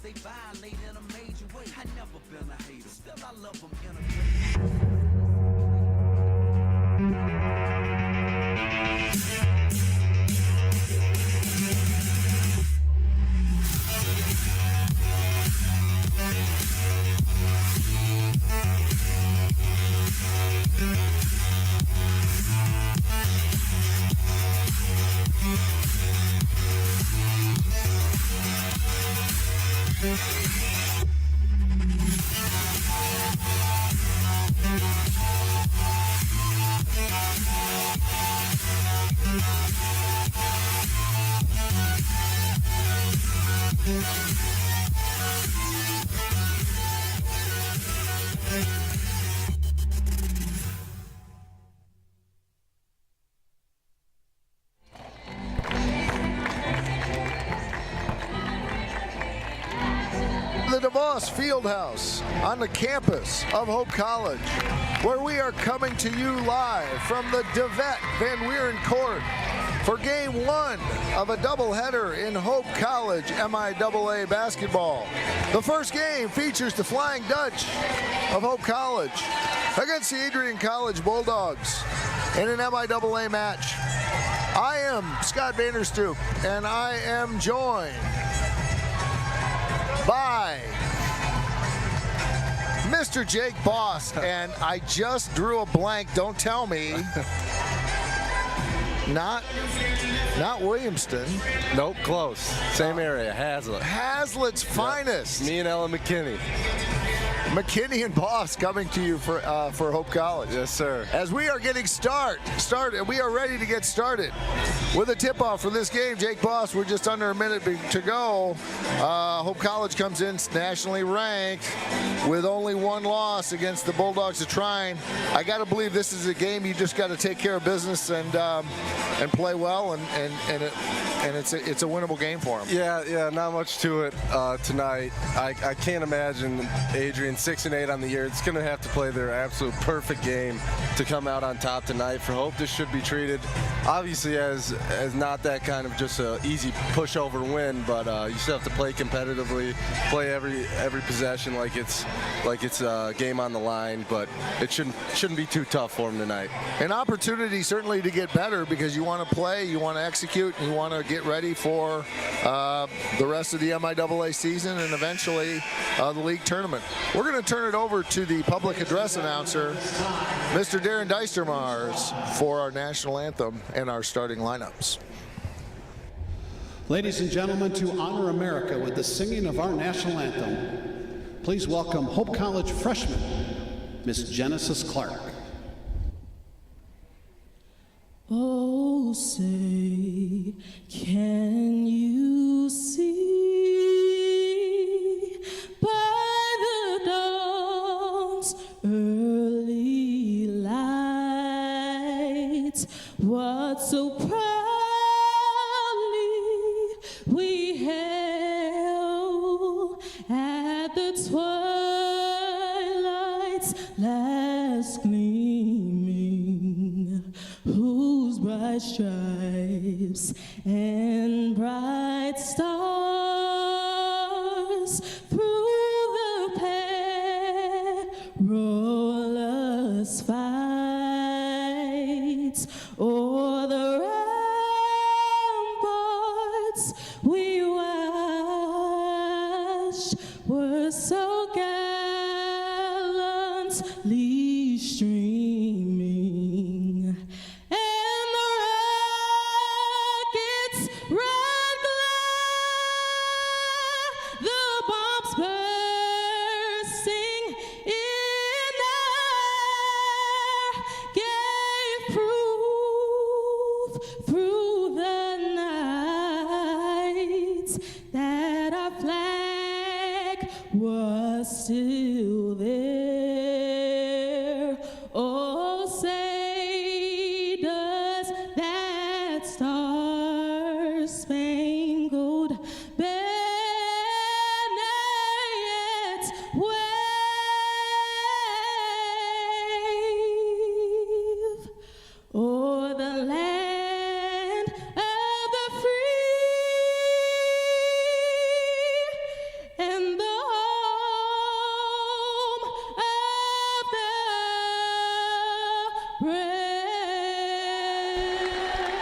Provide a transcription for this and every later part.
they violate in a major way. I never been a hater, still I love them in a Fieldhouse on the campus of Hope College, where we are coming to you live from the DeVette Van Wieren Court for game one of a doubleheader in Hope College MIAA basketball. The first game features the Flying Dutch of Hope College against the Adrian College Bulldogs in an MIAA match. I am Scott Vanderstoop, and I am joined by Mr. Jake Boss, and I just drew a blank, don't tell me. Not Williamston. Nope, close. Same area, Hazlitt. Hazlitt's finest. Me and Ellen McKinney. McKinney and Boss coming to you for Hope College. Yes, sir. As we are getting started, we are ready to get started with a tip-off for this game. Jake Boss, we're just under a minute to go. Hope College comes in nationally ranked with only one loss against the Bulldogs of Trine. I got to believe this is a game you just got to take care of business and play well, and it's a winnable game for them. Yeah, not much to it tonight. I can't imagine Adrian 6-8 on the year. It's going to have to play their absolute perfect game to come out on top tonight. For Hope, this should be treated obviously as not that kind of just a easy pushover win, but you still have to play competitively, play every possession like it's a game on the line. But it shouldn't be too tough for them tonight. An opportunity certainly to get better, because you want to play, you want to execute, and you want to get ready for the rest of the MIAA season and eventually the league tournament. We're going to turn it over to the public address announcer, Mr. Darren Deistermars, for our national anthem and our starting lineups. Ladies and gentlemen, to honor America with the singing of our national anthem, please welcome Hope College freshman, Miss Genesis Clark. Oh, say, can you see by the dawn's early light what so proudly we hailed at the twilight's last gleaming, whose bright stripes and bright stars through the perilous fights o'er the ramparts we watched were so gallantly streaming. Still there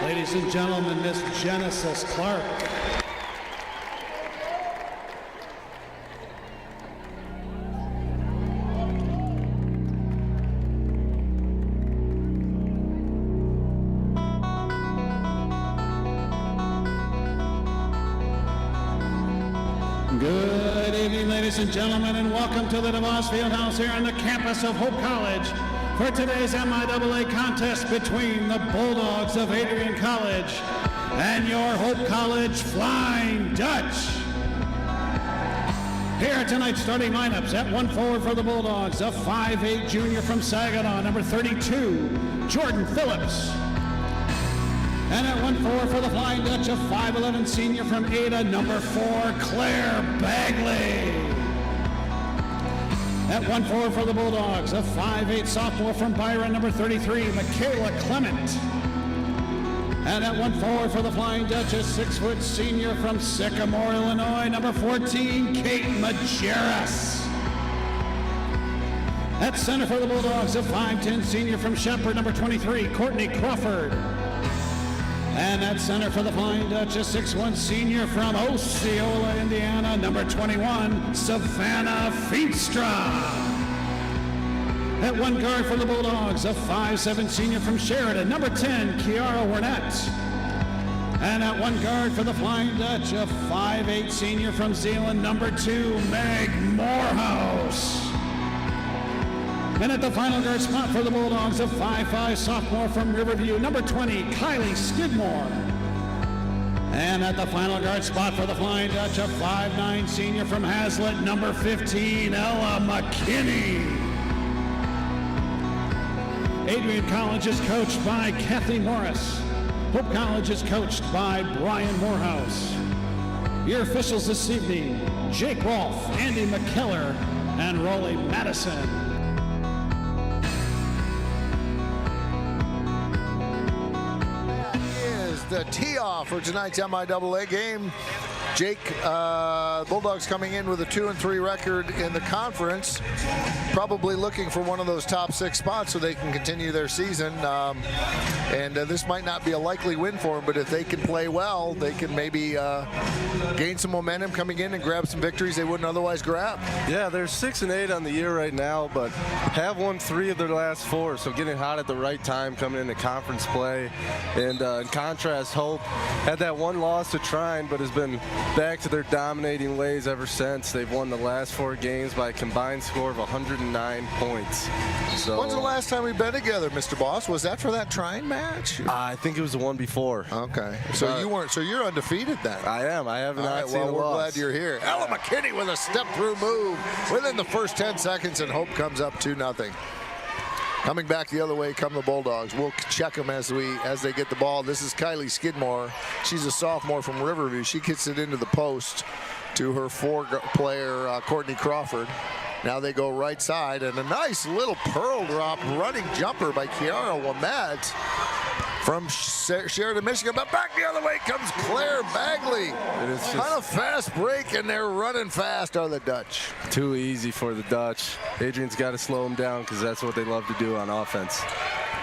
Ladies and gentlemen, Miss Genesis Clark. Good evening, ladies and gentlemen, and welcome to the DeVos Fieldhouse here on the campus of Hope College for today's MIAA contest between the Bulldogs of Adrian College and your Hope College Flying Dutch. Here are tonight's starting lineups. At 1 forward for the Bulldogs, a 5'8" junior from Saginaw, number 32, Jordan Phillips. And at 1 forward for the Flying Dutch, a 5'11" senior from Ada, number 4, Claire Bagley. At 1 forward for the Bulldogs, a 5'8" sophomore from Byron, number 33, Michaela Clement. And at 1 forward for the Flying Dutch, a 6' senior from Sycamore, Illinois, number 14, Kate Majerus. At center for the Bulldogs, a 5'10" senior from Shepherd, number 23, Courtney Crawford. And at center for the Flying Dutch, a 6'1" senior from Osceola, Indiana, number 21, Savannah Feenstra. At 1 guard for the Bulldogs, a 5'7" senior from Sheridan, number 10, Kiara Wernett. And at 1 guard for the Flying Dutch, a 5'8" senior from Zeeland, number 2, Meg Morehouse. And at the final guard spot for the Bulldogs, a 5'5" sophomore from Riverview, number 20, Kylie Skidmore. And at the final guard spot for the Flying Dutch, a 5'9" senior from Hazlitt, number 15, Ella McKinney. Adrian College is coached by Kathy Morris. Hope College is coached by Brian Morehouse. Your officials this evening, Jake Rolfe, Andy McKellar, and Rolly Madison. The tee-off for tonight's MIAA game. Jake, Bulldogs coming in with a 2-3 record in the conference, probably looking for one of those top 6 spots so they can continue their season. This might not be a likely win for them, but if they can play well, they can maybe gain some momentum coming in and grab some victories they wouldn't otherwise grab. Yeah, they're 6-8 on the year right now, but have won 3 of their last 4, so getting hot at the right time coming into conference play. And in contrast, Hope had that 1 loss to Trine, but has been back to their dominating ways ever since. They've won the last 4 games by a combined score of 109 points. So, when's the last time we've been together, Mr. Boss? Was that for that Trine match? I think it was the one before. Okay, so you weren't. So you're undefeated then. I am. I have not seen a loss. We're glad you're here. Ella McKinney with a step-through move within the first 10 seconds, and Hope comes up 2-0. Coming back the other way come the Bulldogs. We'll check them as they get the ball. This is Kylie Skidmore. She's a sophomore from Riverview. She gets it into the post to her 4-player Courtney Crawford. Now they go right side, and a nice little pearl drop running jumper by Kiara Wernett from Sheridan, Michigan, but back the other way comes Claire Bagley. Kind of fast break, and they're running fast are the Dutch. Too easy for the Dutch. Adrian's got to slow them down because that's what they love to do on offense.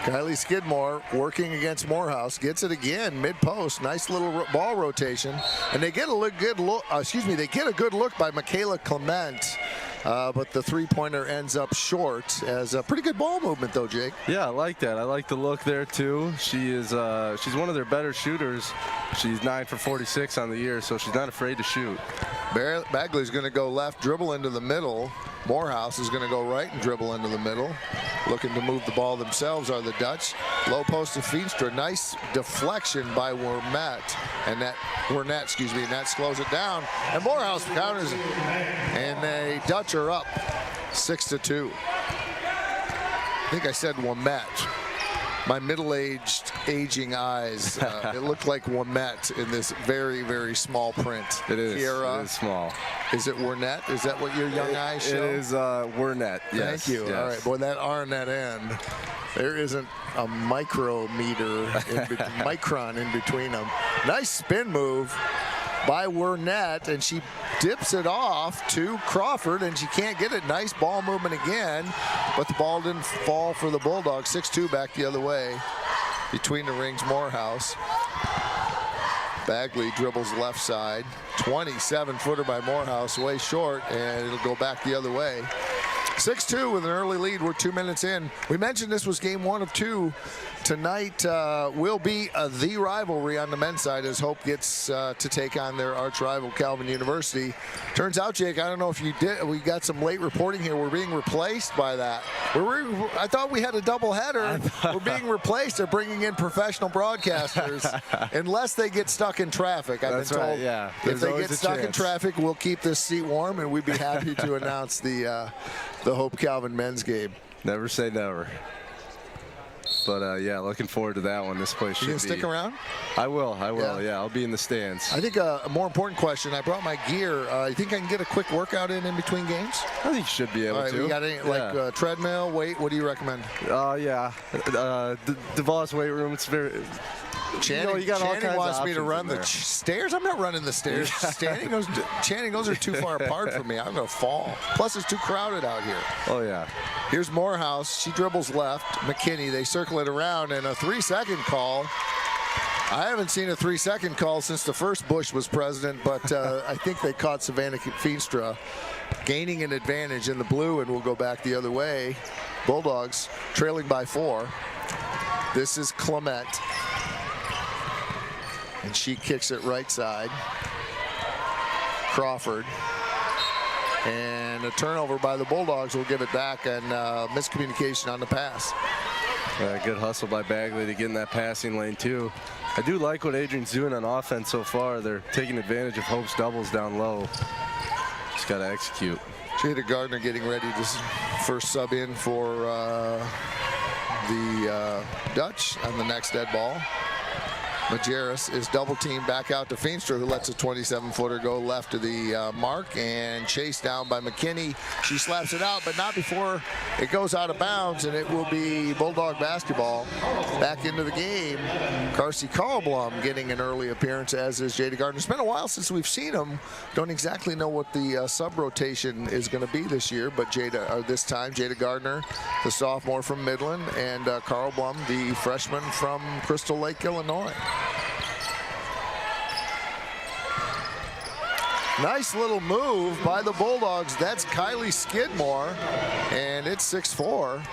Kylie Skidmore working against Morehouse, gets it again mid-post. Nice little ball rotation, and they get a good look. They get a good look by Michaela Clement. But the 3-pointer ends up short. As a pretty good ball movement, though, Jake. Yeah, I like that. I like the look there too. She is she's one of their better shooters. She's 9 for 46 on the year, so she's not afraid to shoot. Bagley's going to go left, dribble into the middle. Morehouse is going to go right and dribble into the middle. Looking to move the ball themselves are the Dutch. Low post to Feenstra. Nice deflection by Wernett, and that slows it down. And Morehouse counters it, and the Dutch are up 6-2. I think I said Wernett. My middle-aged, aging eyes. It looked like Wernett in this very, very small print. It is. Kiara, it is small. Is it Wernett? Is that what your young eyes show? It is Wernett. Yes. Thank you. Yes. All right. Boy, that R on that end. There isn't a micrometer, micron in between them. Nice spin move by Wernett, and she dips it off to Crawford, and she can't get it. Nice ball movement again, but the ball didn't fall for the Bulldogs. 6-2 back the other way. between the rings, Morehouse. Bagley dribbles left side. 27-footer by Morehouse, way short, and it'll go back the other way. 6-2 with an early lead. We're 2 minutes in. We mentioned this was game 1 of 2. Tonight will be the rivalry on the men's side as Hope gets to take on their arch rival Calvin University. Turns out, Jake, I don't know if you did. We got some late reporting here. We're being replaced by that. I thought we had a doubleheader. We're being replaced. They're bringing in professional broadcasters unless they get stuck in traffic. I've been told. Yeah. If they get stuck in traffic, we'll keep this seat warm, and we'd be happy to announce the Hope Calvin men's game. Never say never. But yeah, looking forward to that one. This place should be. You gonna stick around? I will. Yeah, I'll be in the stands. I think a more important question. I brought my gear. You think I can get a quick workout in between games? I think you should be able All right, to. We got any treadmill, weight? What do you recommend? Yeah, DeVos weight room. It's very. Channing, you got all Channing kinds wants of me to run the stairs. I'm not running the stairs. Channing, those are too far apart for me. I'm going to fall. Plus, it's too crowded out here. Oh, yeah. Here's Morehouse. She dribbles left. McKinney, they circle it around, and a 3-second call. I haven't seen a 3-second call since the first Bush was president, but I think they caught Savannah Feenstra gaining an advantage in the blue, and we'll go back the other way. Bulldogs trailing by 4. This is Clement. And she kicks it right side. Crawford. And a turnover by the Bulldogs will give it back, and miscommunication on the pass. Good hustle by Bagley to get in that passing lane, too. I do like what Adrian's doing on offense so far. They're taking advantage of Hope's doubles down low. Just got to execute. Jada Gardner getting ready to first sub in for the Dutch on the next dead ball. Majerus is double teamed back out to Feenstra, who lets a 27-footer go left to the mark and chased down by McKinney. She slaps it out, but not before it goes out of bounds, and it will be Bulldog basketball back into the game. Carsey Callblum getting an early appearance, as is Jada Gardner. It's been a while since we've seen them. Don't exactly know what the sub-rotation is going to be this year, but this time Jada Gardner, the sophomore from Midland, and Carl Blum, the freshman from Crystal Lake, Illinois. Nice little move by the Bulldogs. That's Kylie Skidmore, and it's 6-4.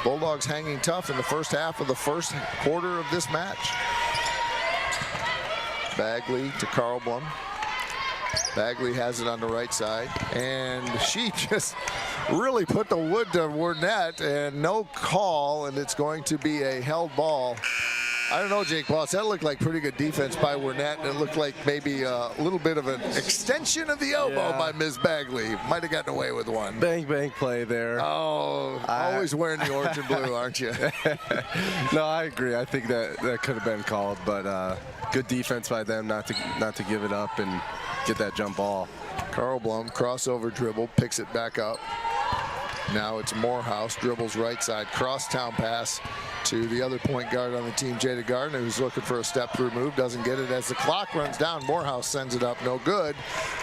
Bulldogs hanging tough in the first half of the first quarter of this match. Bagley to Carl Blum. Bagley has it on the right side, and she just really put the wood to Wernette, and no call, and it's going to be a held ball. I don't know, Jake Boss. That looked like pretty good defense by Wernette, and it looked like maybe a little bit of an extension of the elbow by Ms. Bagley. Might have gotten away with one. Bang, bang play there. Oh, always wearing the orange and blue, aren't you? No, I agree. I think that could have been called, but good defense by them not to give it up and get that jump ball. Carl Blum, crossover dribble, picks it back up. Now it's Morehouse, dribbles right side, crosstown pass to the other point guard on the team, Jada Gardner, who's looking for a step-through move, doesn't get it as the clock runs down. Morehouse sends it up, no good.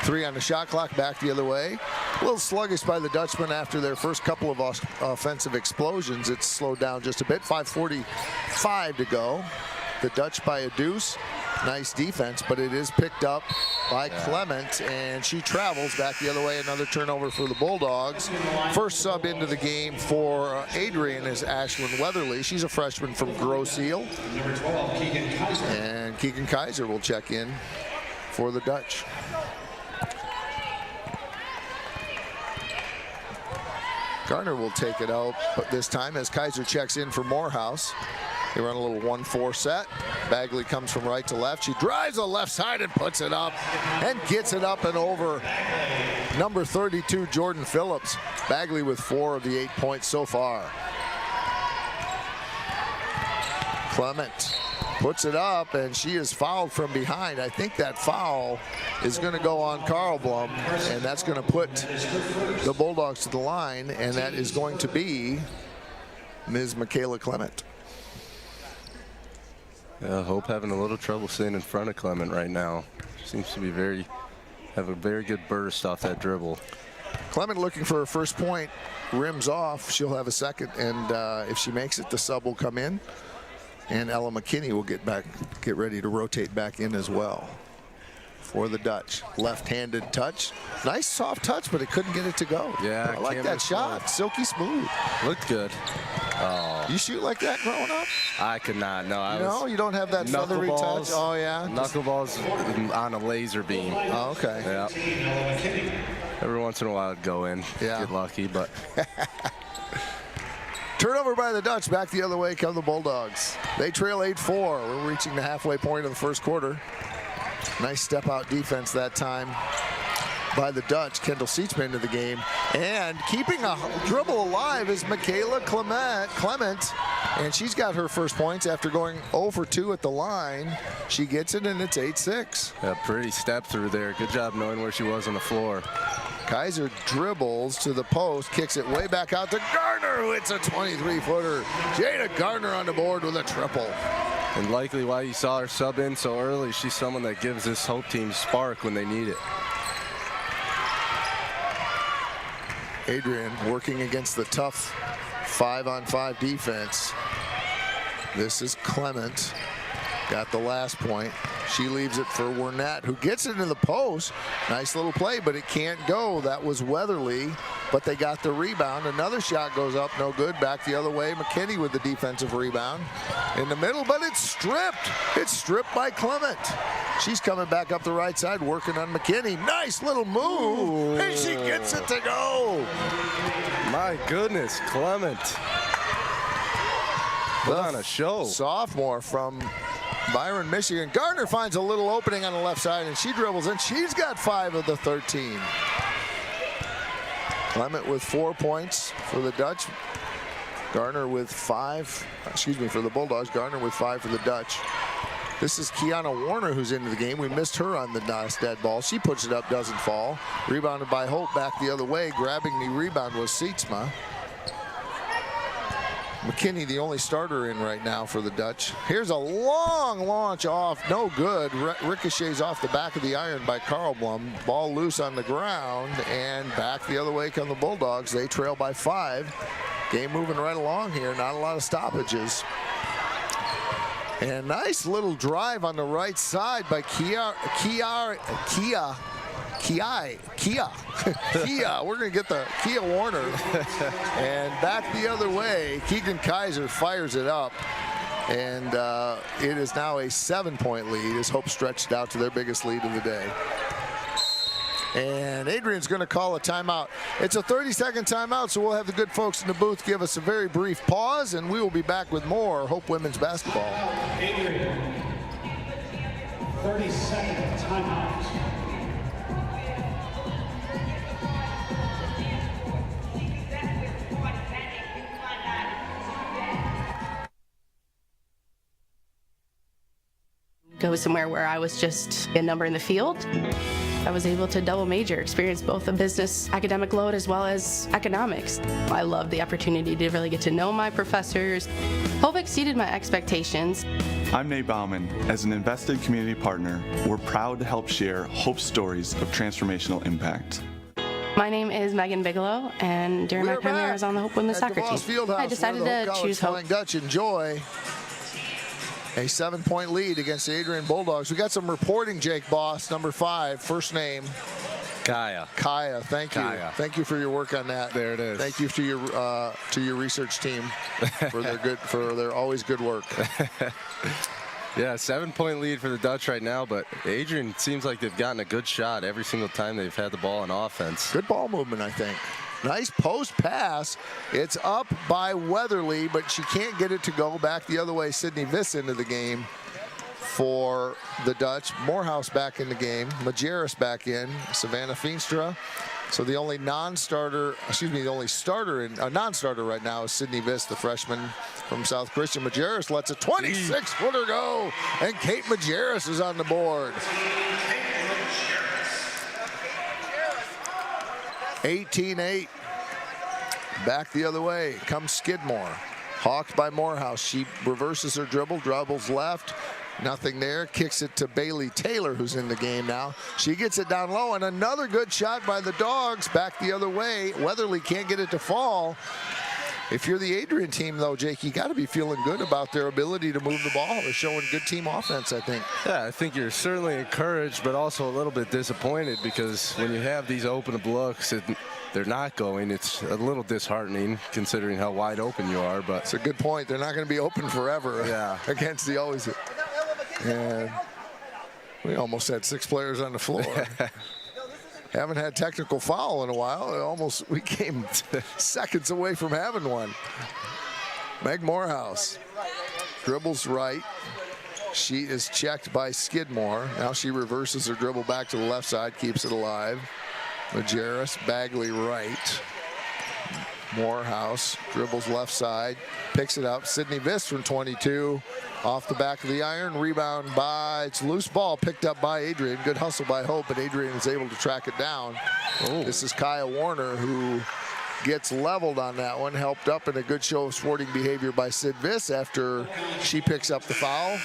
3 on the shot clock, back the other way. A little sluggish by the Dutchmen after their first couple of offensive explosions. It's slowed down just a bit, 5:45 to go. The Dutch by a deuce. Nice defense, but it is picked up by Clement, and she travels back the other way. Another turnover for the Bulldogs. First sub into the game for Adrian is Ashlyn Weatherly. She's a freshman from Grosse Ile. And Keegan Kaiser will check in for the Dutch. Garner will take it out, but this time as Kaiser checks in for Morehouse. They run a little 1-4 set. Bagley comes from right to left. She drives the left side and puts it up and gets it up and over number 32, Jordan Phillips. Bagley with 4 of the 8 points so far. Clement puts it up, and she is fouled from behind. I think that foul is going to go on Carl Blum, and that's going to put the Bulldogs to the line, and that is going to be Ms. Michaela Clement. Hope having a little trouble staying in front of Clement right now. Seems to be have a very good burst off that dribble. Clement looking for her first point, rims off. She'll have a second, and if she makes it, the sub will come in. And Ella McKinney will get ready to rotate back in as well for the Dutch. Left-handed touch. Nice soft touch, but it couldn't get it to go. Yeah, I like that shot. Silky smooth. Looked good. Oh. You shoot like that growing up? I could not. No, No, you don't have that feathery touch? Oh, yeah? Knuckleballs on a laser beam. Oh, okay. Yeah. Every once in a while I'd go in. Yeah. Get lucky, but... Turnover by the Dutch. Back the other way come the Bulldogs. They trail 8-4. We're reaching the halfway point of the first quarter. Nice step-out defense that time by the Dutch. Kendall Seatsman into the game. And keeping a dribble alive is Michaela Clement. And she's got her first points after going 0 for 2 at the line. She gets it, and it's 8-6. A pretty step through there. Good job knowing where she was on the floor. Kaiser dribbles to the post, kicks it way back out to Gardner, who hits a 23-footer. Jada Gardner on the board with a triple. And likely why you saw her sub in so early. She's someone that gives this Hope team spark when they need it. Adrian working against the tough 5-on-5 defense. This is Clement. Got the last point. She leaves it for Wernat, who gets it into the post. Nice little play, but it can't go. That was Weatherly, but they got the rebound. Another shot goes up, no good. Back the other way. McKinney with the defensive rebound in the middle, but it's stripped. It's stripped by Clement. She's coming back up the right side, working on McKinney. Nice little move, and she gets it to go. My goodness, Clement. Put on a show. Sophomore from Byron, Michigan. Gardner finds a little opening on the left side, and she dribbles in. She's got 5 of the 13. Clement with 4 points for the Dutch. Gardner with 5, for the Bulldogs. Gardner with 5 for the Dutch. This is Kiana Warner who's into the game. We missed her on the last dead ball. She puts it up, doesn't fall. Rebounded by Hope back the other way. Grabbing the rebound was Sietsma. McKinney, the only starter in right now for the Dutch. Here's a long launch off, no good. Ricochets off the back of the iron by Karlblom. Ball loose on the ground, and back the other way come the Bulldogs. They trail by 5. Game moving right along here, not a lot of stoppages. And nice little drive on the right side by Kia. We're going to get the Kia Warner. And back the other way, Keegan Kaiser fires it up. And it is now a 7-point lead as Hope stretched out to their biggest lead of the day. And Adrian's going to call a timeout. It's a 30-second timeout, so we'll have the good folks in the booth give us a very brief pause, and we will be back with more Hope women's basketball. Adrian, 30-second timeout. Go somewhere where I was just a number in the field. I was able to double major, experience both the business academic load as well as economics. I loved the opportunity to really get to know my professors. Hope exceeded my expectations. I'm Nate Bauman. As an invested community partner, we're proud to help share Hope's stories of transformational impact. My name is Megan Bigelow, and during my time there, I was on the Hope women's soccer team. I decided to choose Hope. Dutch enjoy a 7-point lead against the Adrian Bulldogs. We got some reporting, Jake Boss, number 5, first name. Kaya. Thank you. Kaya. Thank you for your work on that. There it is. Thank you to your research team for their always good work. Yeah, 7-point lead for the Dutch right now, but Adrian seems like they've gotten a good shot every single time they've had the ball on offense. Good ball movement, I think. Nice post pass. It's up by Weatherly, but she can't get it to go back the other way. Sydney Viss into the game for the Dutch. Morehouse back in the game. Majerus back in. Savannah Feenstra. So the only non-starter right now is Sydney Viss, the freshman from South Christian. Majerus lets a 26-footer go, and Kate Majerus is on the board. 18-8. Back the other way comes Skidmore. Hawked by Morehouse. She reverses her dribble, dribbles left. Nothing there. Kicks it to Bailey Taylor, who's in the game now. She gets it down low, and another good shot by the Dogs. Back the other way. Weatherly can't get it to fall. If you're the Adrian team, though, Jake, you got to be feeling good about their ability to move the ball. They're showing good team offense, I think. Yeah, I think you're certainly encouraged, but also a little bit disappointed, because when you have these open looks and they're not going, it's a little disheartening considering how wide open you are. But it's a good point. They're not going to be open forever. Yeah. Against the always. And we almost had 6 players on the floor. Haven't had technical foul in a while. We came seconds away from having one. Meg Morehouse dribbles right. She is checked by Skidmore. Now she reverses her dribble back to the left side, keeps it alive. Majerus, Bagley right. Morehouse dribbles left side, picks it up. Sydney Viss from 22. Off the back of the iron, rebound by, it's a loose ball picked up by Adrian. Good hustle by Hope, but Adrian is able to track it down. This is Kaya Warner, who gets leveled on that one, helped up in a good show of sporting behavior by Sid Viss after she picks up the foul.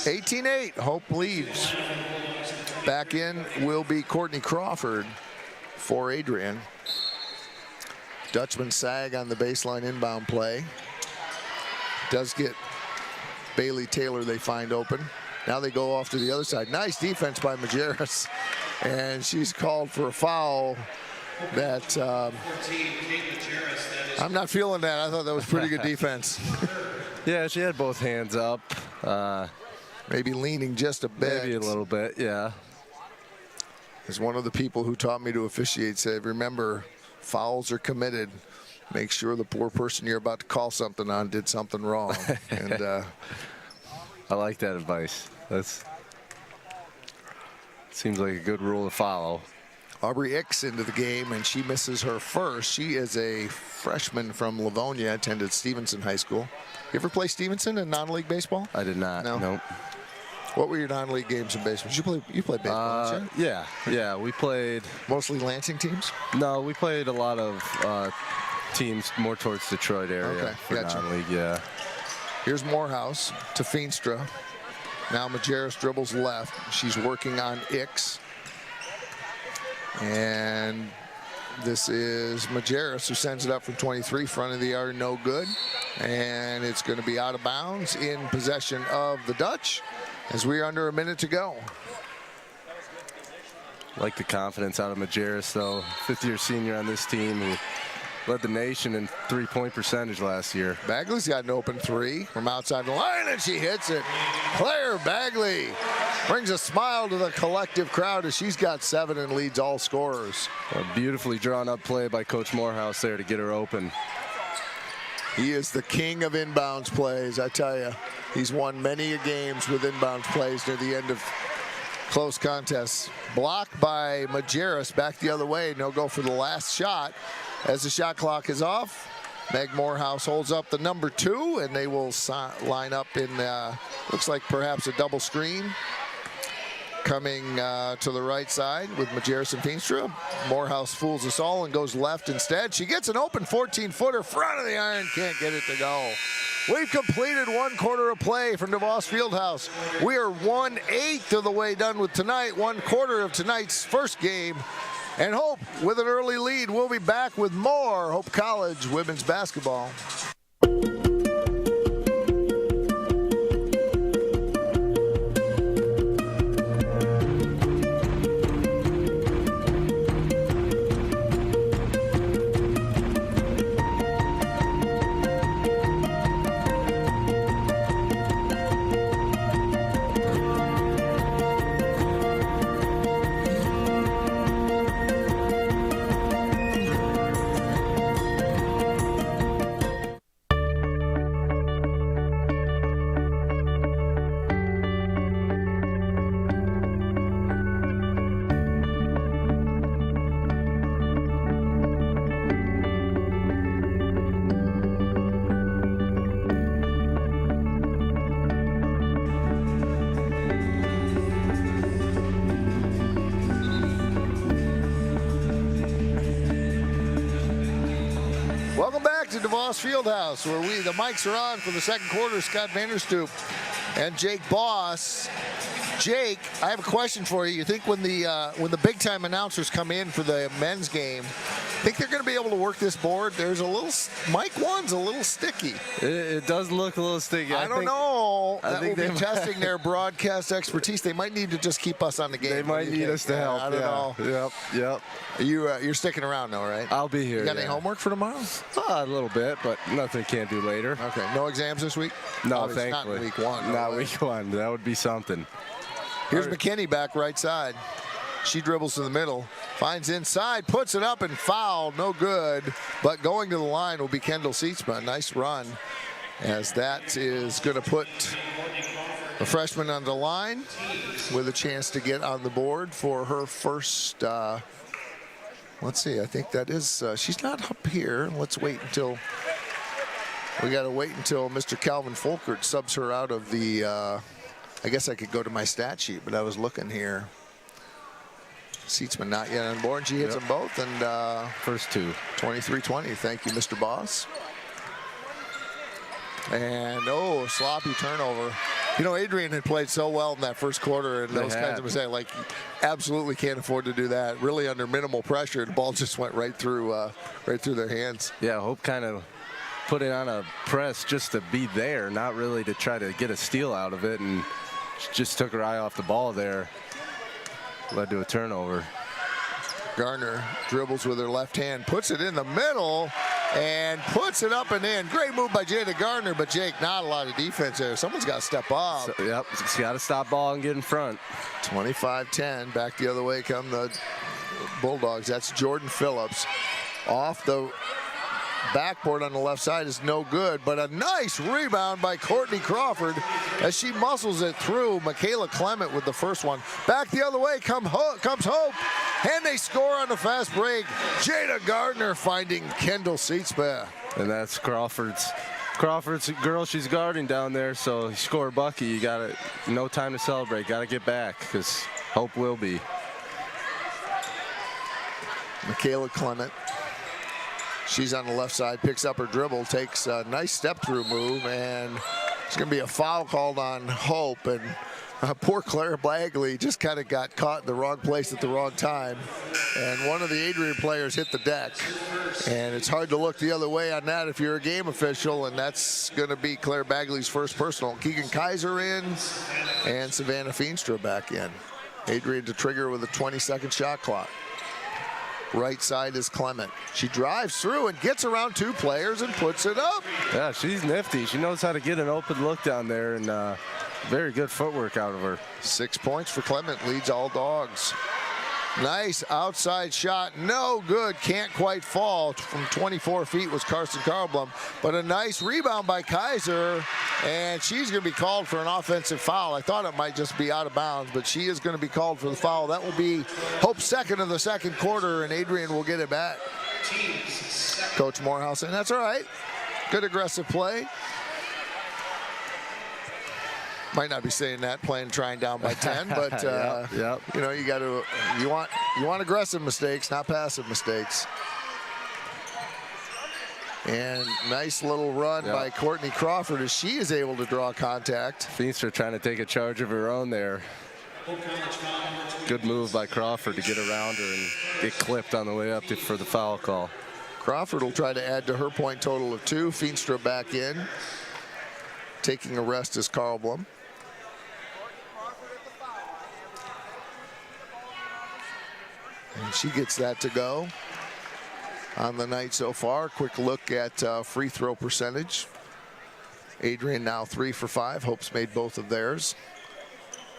18-8, Hope leads. Back in will be Courtney Crawford for Adrian. Dutchman Sag on the baseline inbound play. Does get Bailey Taylor, they find open. Now they go off to the other side. Nice defense by Majerus. And she's called for a foul that I'm not feeling that. I thought that was pretty good defense. Yeah, she had both hands up. Maybe leaning just a bit. Maybe a little bit, yeah. As one of the people who taught me to officiate said, remember, fouls are committed. Make sure the poor person you're about to call something on did something wrong. And I like that advice. That's seems like a good rule to follow. Aubrey Ix into the game, and she misses her first. She is a freshman from Livonia, attended Stevenson High School. You ever play Stevenson in non-league baseball? I did not. No. Nope. What were your non-league games in baseball? You played baseball, didn't you? Yeah, we played. Mostly Lansing teams? No, we played a lot of teams more towards Detroit area. Okay, for gotcha. non-league, yeah. Here's Morehouse to Feenstra. Now Majerus dribbles left. She's working on Ix. And this is Majerus who sends it up from 23, front of the arc, no good. And it's going to be out of bounds in possession of the Dutch as we're under a minute to go. Like the confidence out of Majerus, though. Fifth-year senior on this team who led the nation in three-point percentage last year. Bagley's got an open three from outside the line, and she hits it. Claire Bagley brings a smile to the collective crowd as she's got 7 and leads all scorers. A beautifully drawn-up play by Coach Morehouse there to get her open. He is the king of inbounds plays, I tell you. He's won many games with inbounds plays near the end of close contests. Blocked by Majerus, back the other way, and he'll go for the last shot. As the shot clock is off, Meg Morehouse holds up the number 2, and they will line up in, looks like perhaps a double screen. Coming to the right side with Majerus and Feenstra. Morehouse fools us all and goes left instead. She gets an open 14-footer, front of the iron, can't get it to go. We've completed 1 quarter of play from DeVos Fieldhouse. We are 1/8 of the way done with tonight, 1 quarter of tonight's first game. And Hope with an early lead. We'll be back with more Hope College women's basketball. DeVos Fieldhouse, where the mics are on for the second quarter. Scott Vanderstoop and Jake Boss. Jake, I have a question for you. You think when the big time announcers come in for the men's game, think they're going to be able to work this board? There's a little mic one's a little sticky. It does look a little sticky. I don't know. I That think will be testing their broadcast expertise. They might need to just keep us on the game. They might need us to help. I don't know. Yep. You're sticking around though, right? I'll be here. You got any homework for tomorrow? A little bit, but nothing can't do later. Okay. No exams this week? No, Obviously thankfully. not in week one. Not week one. That would be something. Here's McKinney back right side. She dribbles to the middle, finds inside, puts it up and foul. No good. But going to the line will be Kendall Sietzma. Nice run, as that is going to put the freshman on the line with a chance to get on the board for her first. Let's see. I think that is. She's not up here. Let's wait until. We got to wait until Mr. Calvin Folkert subs her out of the. I guess I could go to my stat sheet, but I was looking here. Sietzma not yet on board. She hits them both, and first two. 23-20. Thank you, Mr. Boss. And sloppy turnover. You know, Adrian had played so well in that first quarter, and those kinds of mistakes, like, absolutely can't afford to do that. Really under minimal pressure, the ball just went right through their hands. Yeah, Hope kind of put it on a press just to be there, not really to try to get a steal out of it, and just took her eye off the ball there. Led to a turnover. Garner dribbles with her left hand, puts it in the middle, and puts it up and in. Great move by Jada Gardner, but Jake, not a lot of defense there. Someone's got to step up. So, yep, she's got to stop ball and get in front. 25-10. Back the other way come the Bulldogs. That's Jordan Phillips. Off the backboard on the left side is no good, but a nice rebound by Courtney Crawford as she muscles it through. Michaela Clement with the first one. Back the other way comes Hope, and they score on the fast break. Jada Gardner finding Kendall Sietzma. And that's Crawford's girl she's guarding down there, so you score a bucket, you got it. No time to celebrate, got to get back, because Hope will be. Michaela Clement. She's on the left side, picks up her dribble, takes a nice step-through move, and it's going to be a foul called on Hope. And poor Claire Bagley just kind of got caught in the wrong place at the wrong time. And one of the Adrian players hit the deck. And it's hard to look the other way on that if you're a game official, and that's going to be Claire Bagley's first personal. Keegan Kaiser in, and Savannah Feenstra back in. Adrian to trigger with a 20-second shot clock. Right side is Clement. She drives through and gets around two players and puts it up. Yeah, she's nifty. She knows how to get an open look down there, and very good footwork out of her. 6 points for Clement, leads all Dogs. Nice outside shot, no good, can't quite fall. From 24 feet was Carson Karlblum, but a nice rebound by Kaiser, and she's going to be called for an offensive foul. I thought it might just be out of bounds, but she is going to be called for the foul. That will be Hope's second of the second quarter, and Adrian will get it back. Coach Morehouse, and that's all right. Good aggressive play. Might not be saying that trying down by 10, but yep. You know, you want aggressive mistakes, not passive mistakes. And nice little run by Courtney Crawford as she is able to draw contact. Feenstra trying to take a charge of her own there. Good move by Crawford to get around her and get clipped on the way up for the foul call. Crawford will try to add to her point total of 2. Feenstra back in. Taking a rest is Karlblum. And she gets that to go on the night so far. Quick look at free throw percentage. Adrian now 3 for 5. Hope's made both of theirs.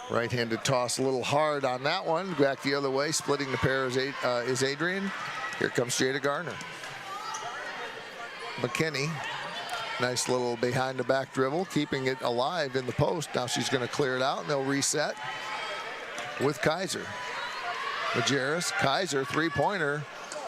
Right-handed toss a little hard on that one. Back the other way, splitting the pair is Adrian. Here comes Jada Gardner. McKinney, nice little behind the back dribble, keeping it alive in the post. Now she's going to clear it out, and they'll reset with Kaiser. Majerus, Kaiser, three-pointer,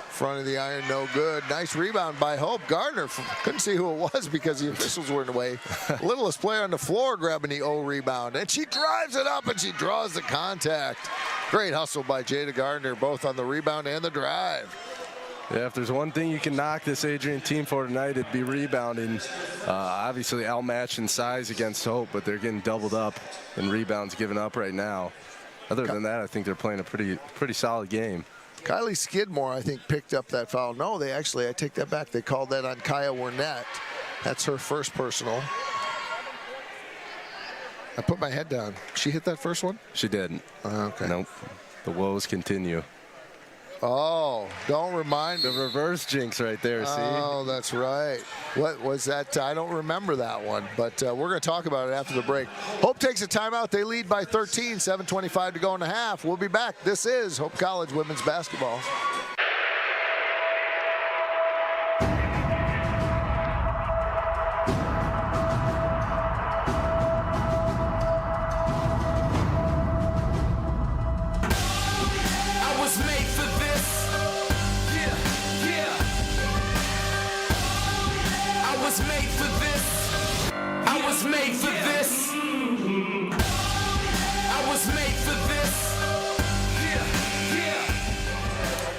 front of the iron, no good. Nice rebound by Hope. Gardner, couldn't see who it was because the officials were in the way. Littlest player on the floor grabbing the rebound, and she drives it up and she draws the contact. Great hustle by Jada Gardner, both on the rebound and the drive. Yeah, if there's one thing you can knock this Adrian team for tonight, it'd be rebounding. Obviously outmatched in size against Hope, but they're getting doubled up and rebounds given up right now. Other than that, I think they're playing a pretty solid game. Kylie Skidmore, I think, picked up that foul. No, they actually, I take that back. They called that on Kaya Wernette. That's her first personal. I put my head down. She hit that first one? She didn't. Okay. Nope. The woes continue. Oh, don't remind me. The reverse jinx right there, see? Oh, that's right. What was that? I don't remember that one, but we're going to talk about it after the break. Hope takes a timeout. They lead by 13, 7:25 to go in the half. We'll be back. This is Hope College women's basketball.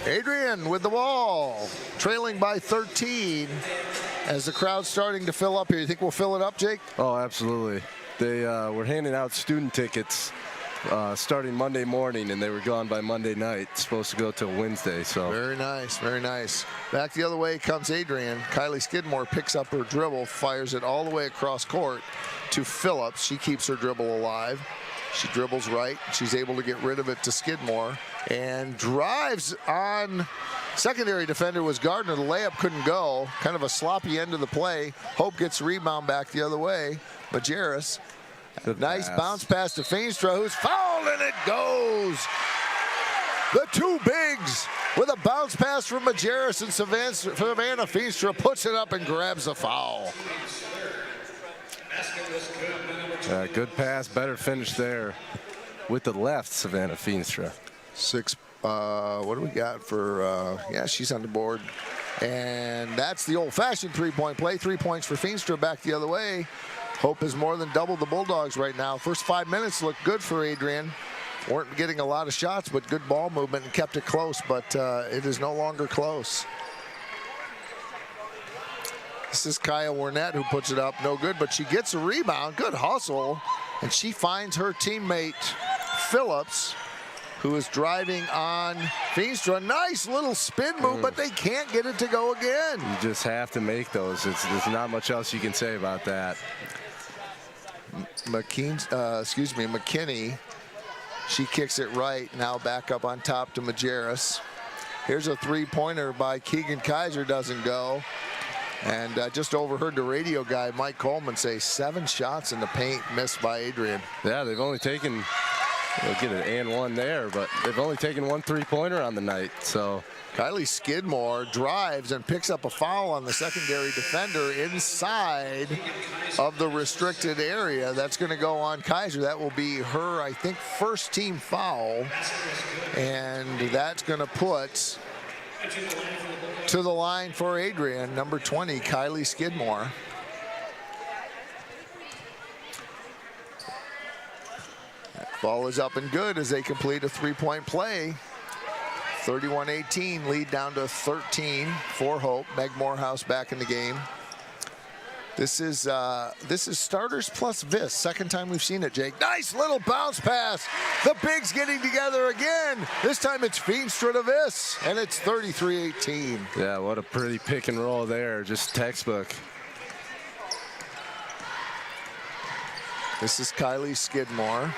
Adrian with the ball, trailing by 13 as the crowd's starting to fill up here. You think we'll fill it up, Jake? Oh, absolutely. They were handing out student tickets starting Monday morning, and they were gone by Monday night. Supposed to go till Wednesday. So very nice, very nice. Back the other way comes Adrian. Kylie Skidmore picks up her dribble, fires it all the way across court to Phillips. She keeps her dribble alive. She dribbles right. She's able to get rid of it to Skidmore and drives on. Secondary defender was Gardner. The layup couldn't go. Kind of a sloppy end of the play. Hope gets rebound back the other way. Majerus. Nice bounce pass to Feenstra, who's fouled, and it goes. The two bigs with a bounce pass from Majerus, and Savannah Feenstra puts it up and grabs the foul. Good pass, better finish there with the left, Savannah Feenstra. What do we got for, yeah, she's on the board. And that's the old-fashioned three-point play. 3 points for Feenstra back the other way. Hope is more than double the Bulldogs right now. First 5 minutes looked good for Adrian. Weren't getting a lot of shots, but good ball movement and kept it close, but it is no longer close. This is Kaya Wernette who puts it up. No good, but she gets a rebound. Good hustle. And she finds her teammate Phillips, who is driving on Feenstra. Nice little spin move, but they can't get it to go again. You just have to make those. There's not much else you can say about that. McKinney. She kicks it right. Now back up on top to Majerus. Here's a three-pointer by Keegan Kaiser. Doesn't go. And just overheard the radio guy, Mike Coleman, say 7 shots in the paint missed by Adrian. Yeah, they've only taken, they'll get an and one there, but they've only taken 1 3-pointer on the night. So Kylie Skidmore drives and picks up a foul on the secondary defender inside of the restricted area. That's going to go on Kaiser. That will be her, I think, first team foul. And that's going to put to the line for Adrian, number 20, Kylie Skidmore. Ball is up and good as they complete a 3-point play. 31-18, lead down to 13 for Hope. Meg Morehouse back in the game. This is starters plus Viss. Second time we've seen it, Jake. Nice little bounce pass. The bigs getting together again. This time it's Feenstra to Viss, and it's 33-18. Yeah, what a pretty pick and roll there. Just textbook. This is Kylie Skidmore.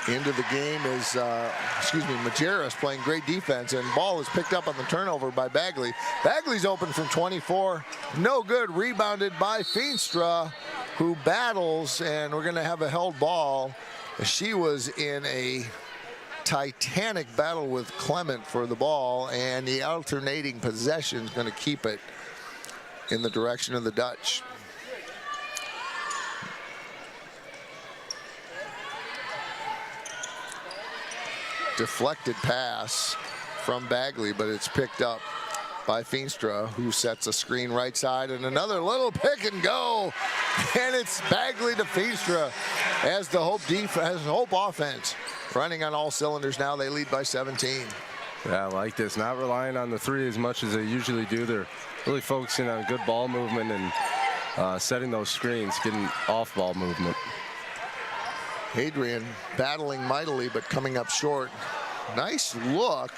Into the game is, Majerus playing great defense, and ball is picked up on the turnover by Bagley. Bagley's open from 24. No good. Rebounded by Feenstra, who battles, and we're going to have a held ball. She was in a titanic battle with Clement for the ball, and the alternating possession is going to keep it in the direction of the Dutch. Deflected pass from Bagley, but it's picked up by Feenstra, who sets a screen right side, and another little pick and go. And it's Bagley to Feenstra as the Hope offense running on all cylinders now. They lead by 17. Yeah, I like this. Not relying on the three as much as they usually do. They're really focusing on good ball movement and setting those screens, getting off ball movement. Adrian battling mightily, but coming up short. Nice look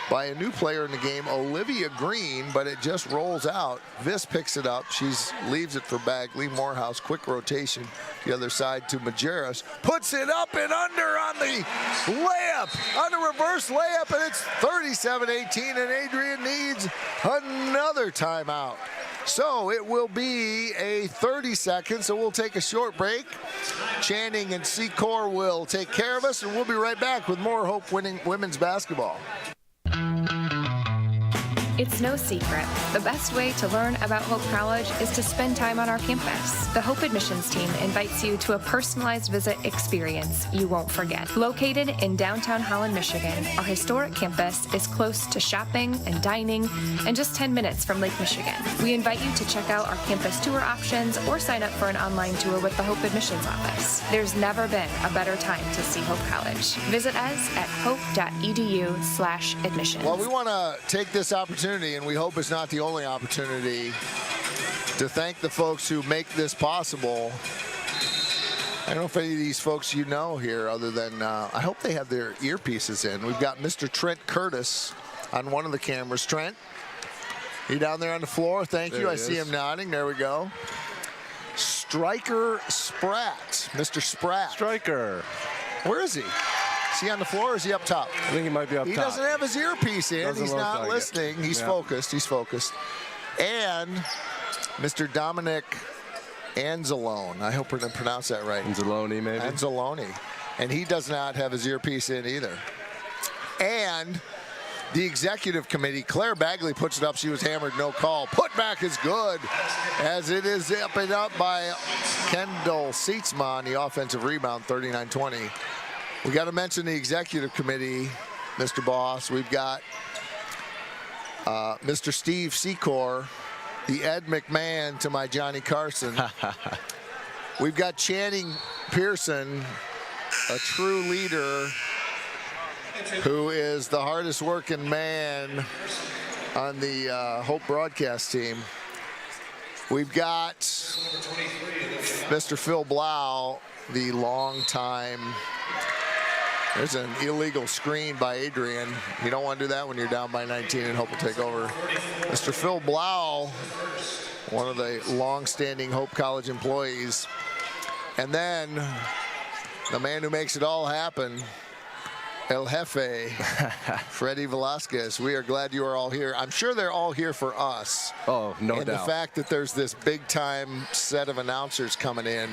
by a new player in the game, Olivia Green, but it just rolls out. Viss picks it up. She leaves it for Bagley. Morehouse, quick rotation. The other side to Majerus. Puts it up and under on the layup, on the reverse layup, and it's 37-18, and Adrian needs another timeout. So it will be a 30 seconds, so we'll take a short break. Channing and Secor will take care of us, and we'll be right back with more Hope women's basketball. It's no secret. The best way to learn about Hope College is to spend time on our campus. The Hope admissions team invites you to a personalized visit experience you won't forget. Located in downtown Holland, Michigan, our historic campus is close to shopping and dining and just 10 minutes from Lake Michigan. We invite you to check out our campus tour options or sign up for an online tour with the Hope admissions office. There's never been a better time to see Hope College. Visit us at hope.edu/admissions. Well, we want to take this opportunity, and we hope it's not the only opportunity, to thank the folks who make this possible. I don't know if any of these folks you know here, other than I hope they have their earpieces in. We've got Mr. Trent Curtis on one of the cameras. Trent, you down there on the floor? Thank you. I see him nodding. There we go. Striker Spratt, Mr. Spratt. Striker. Where is he? Is he on the floor or is he up top? I think he might be up top. He doesn't have his earpiece in. Doesn't He's not listening. He's focused. He's focused. And Mr. Dominic Anzalone. I hope we're going to pronounce that right. Anzalone, maybe? Anzalone. And he does not have his earpiece in either. And the executive committee, Claire Bagley puts it up. She was hammered, no call. Put back is good, as it is up and up by Kendall Seatsma on the offensive rebound, 39-20. We got to mention the executive committee, Mr. Boss. We've got Mr. Steve Secor, the Ed McMahon to my Johnny Carson. We've got Channing Pearson, a true leader, who is the hardest working man on the Hope broadcast team. We've got Mr. Phil Blau, the longtime. There's an illegal screen by Adrian. You don't want to do that when you're down by 19 and Hope will take over. Mr. Phil Blau, one of the long-standing Hope College employees. And then the man who makes it all happen, El Jefe, Freddie Velasquez. We are glad you are all here. I'm sure they're all here for us. Oh, no doubt. And the fact that there's this big-time set of announcers coming in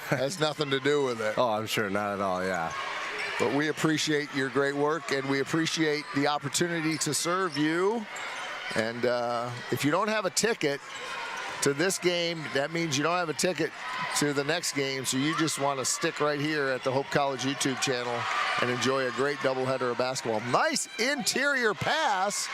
has nothing to do with it. Oh, I'm sure not at all, yeah. But we appreciate your great work, and we appreciate the opportunity to serve you. And if you don't have a ticket to this game, that means you don't have a ticket to the next game, so you just want to stick right here at the Hope College YouTube channel and enjoy a great doubleheader of basketball. Nice interior pass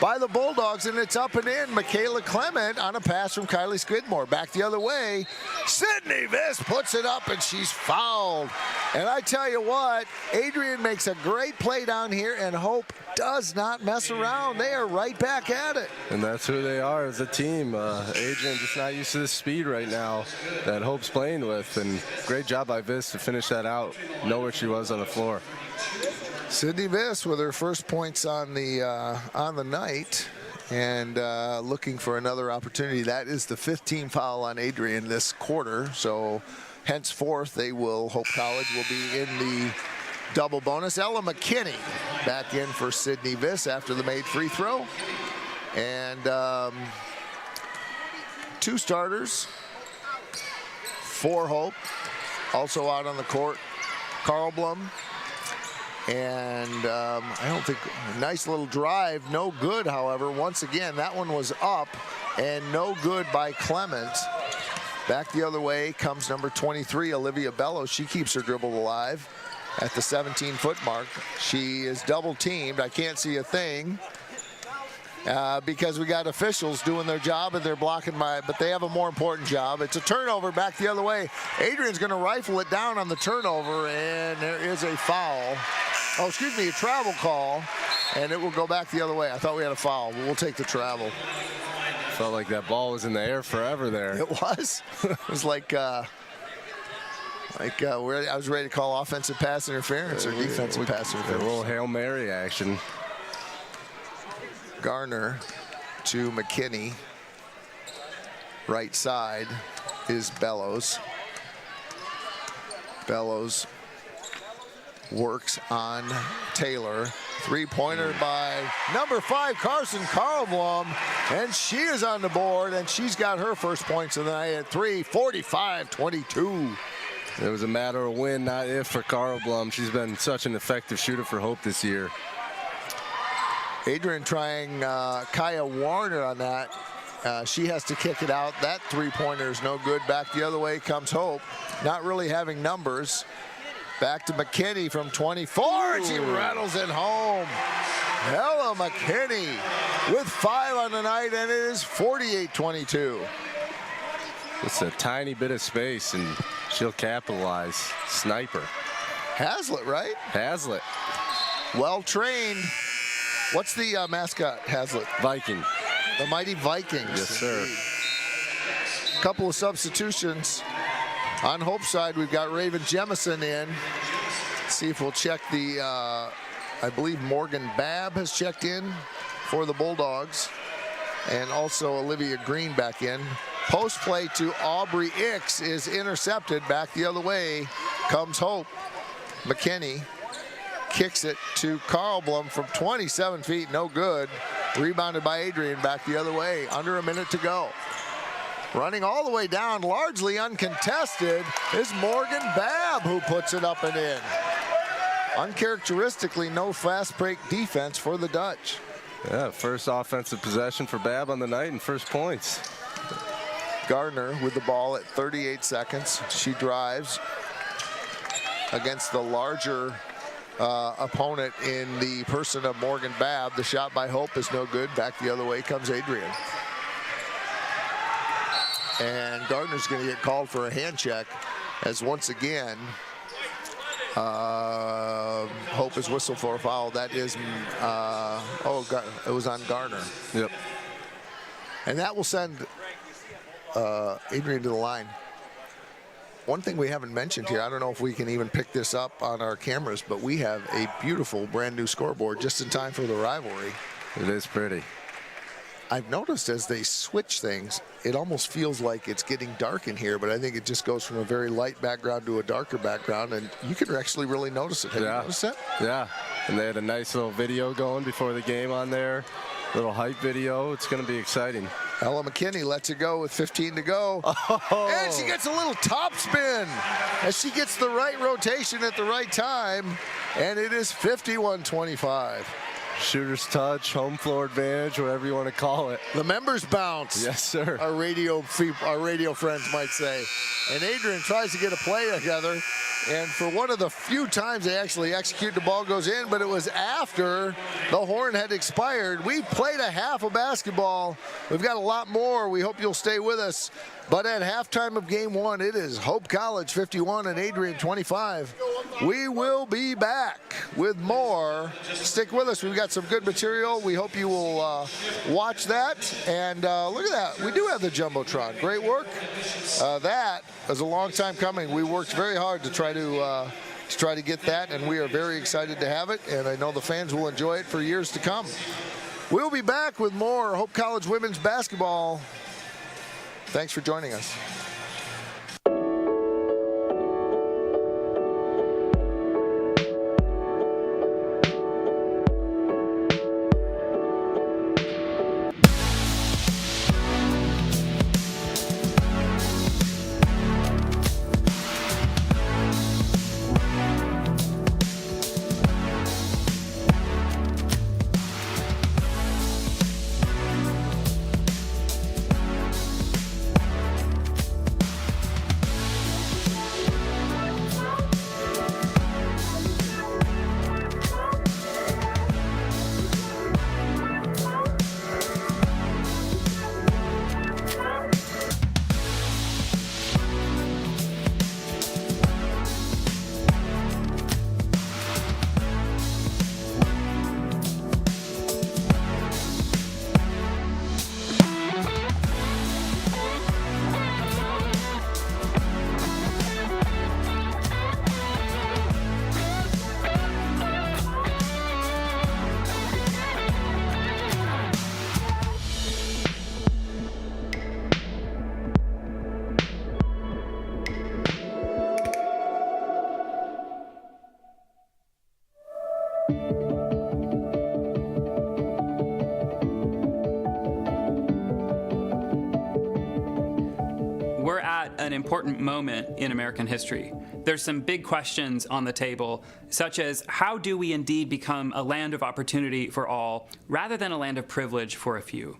by the Bulldogs, and it's up and in. Michaela Clement on a pass from Kylie Skidmore. Back the other way. Sydney Viss puts it up, and she's fouled. And I tell you what, Adrian makes a great play down here, and Hope does not mess around. They are right back at it. And that's who they are as a team. Adrian just not used to the speed right now that Hope's playing with, and great job by Viss to finish that out. Know where she was on the floor. Sydney Viss with her first points on the night, and looking for another opportunity. That is the 15th foul on Adrian this quarter. So henceforth, Hope College will be in the double bonus. Ella McKinney back in for Sydney Viss after the made free throw. And two starters for Hope. Also out on the court, Carl Blum. And I don't think, nice little drive, no good, however. Once again, that one was up and no good by Clement. Back the other way comes number 23, Olivia Bellows. She keeps her dribble alive at the 17-foot mark. She is double teamed. I can't see a thing. because we got officials doing their job and they're blocking but they have a more important job. It's a turnover back the other way. Adrian's going to rifle it down on the turnover, and there is a foul. Oh, excuse me, a travel call, and it will go back the other way. I thought we had a foul, but we'll take the travel. Felt like that ball was in the air forever there. It was. It was like I was ready to call offensive pass interference or defensive pass interference. A little Hail Mary action. Garner to McKinney. Right side is Bellows. Bellows works on Taylor. Three-pointer by number 5, Carson Karlblom, and she is on the board, and she's got her first points of the night at 45-22. It was a matter of when, not if, for Karlblom. She's been such an effective shooter for Hope this year. Adrian trying Kaya Warner on that. She has to kick it out. That three-pointer is no good. Back the other way comes Hope. Not really having numbers. Back to McKinney from 24, and she rattles it home. Ella McKinney with 5 on the night, and it is 48-22. It's a tiny bit of space, and she'll capitalize. Sniper. Hazlitt, right? Hazlitt. Well trained. What's the mascot, Hazlitt? Viking. The Mighty Vikings. Yes, sir. Couple of substitutions. On Hope's side, we've got Raven Jemison in. Let's see if we'll check the, I believe Morgan Babb has checked in for the Bulldogs. And also Olivia Green back in. Post play to Aubrey Ix is intercepted. Back the other way comes Hope. McKinney kicks it to Karlblom from 27 feet, no good. Rebounded by Adrian back the other way. Under a minute to go. Running all the way down, largely uncontested, is Morgan Babb, who puts it up and in. Uncharacteristically, no fast break defense for the Dutch. Yeah, first offensive possession for Babb on the night and first points. Gardner with the ball at 38 seconds. She drives against the larger opponent in the person of Morgan Babb. The shot by Hope is no good. Back the other way comes Adrian. And Gardner's going to get called for a hand check, as once again Hope is whistled for a foul. That is, it was on Gardner. Yep. And that will send Adrian to the line. One thing we haven't mentioned here, I don't know if we can even pick this up on our cameras, but we have a beautiful brand new scoreboard just in time for the rivalry. It is pretty. I've noticed as they switch things, it almost feels like it's getting dark in here, but I think it just goes from a very light background to a darker background, and you can actually really notice it. Have you noticed that? Yeah, and they had a nice little video going before the game on there. Little hype video. It's going to be exciting. Ella McKinney lets it go with 15 to go. Oh. And she gets a little top spin as she gets the right rotation at the right time, and it is 51-25. Shooter's touch, home floor advantage, whatever you want to call it. The members bounce. Yes, sir. Our radio friends might say. And Adrian tries to get a play together. And for one of the few times they actually execute, the ball goes in, but it was after the horn had expired. We played a half of basketball. We've got a lot more. We hope you'll stay with us. But at halftime of game one, it is Hope College 51 and Adrian 25. We will be back with more. Stick with us. We've got some good material. We hope you will watch that. And look at that. We do have the Jumbotron. Great work. That was a long time coming. We worked very hard to try to get that, and we are very excited to have it. And I know the fans will enjoy it for years to come. We'll be back with more Hope College women's basketball. Thanks for joining us. an important moment in American history. There's some big questions on the table, such as how do we indeed become a land of opportunity for all, rather than a land of privilege for a few?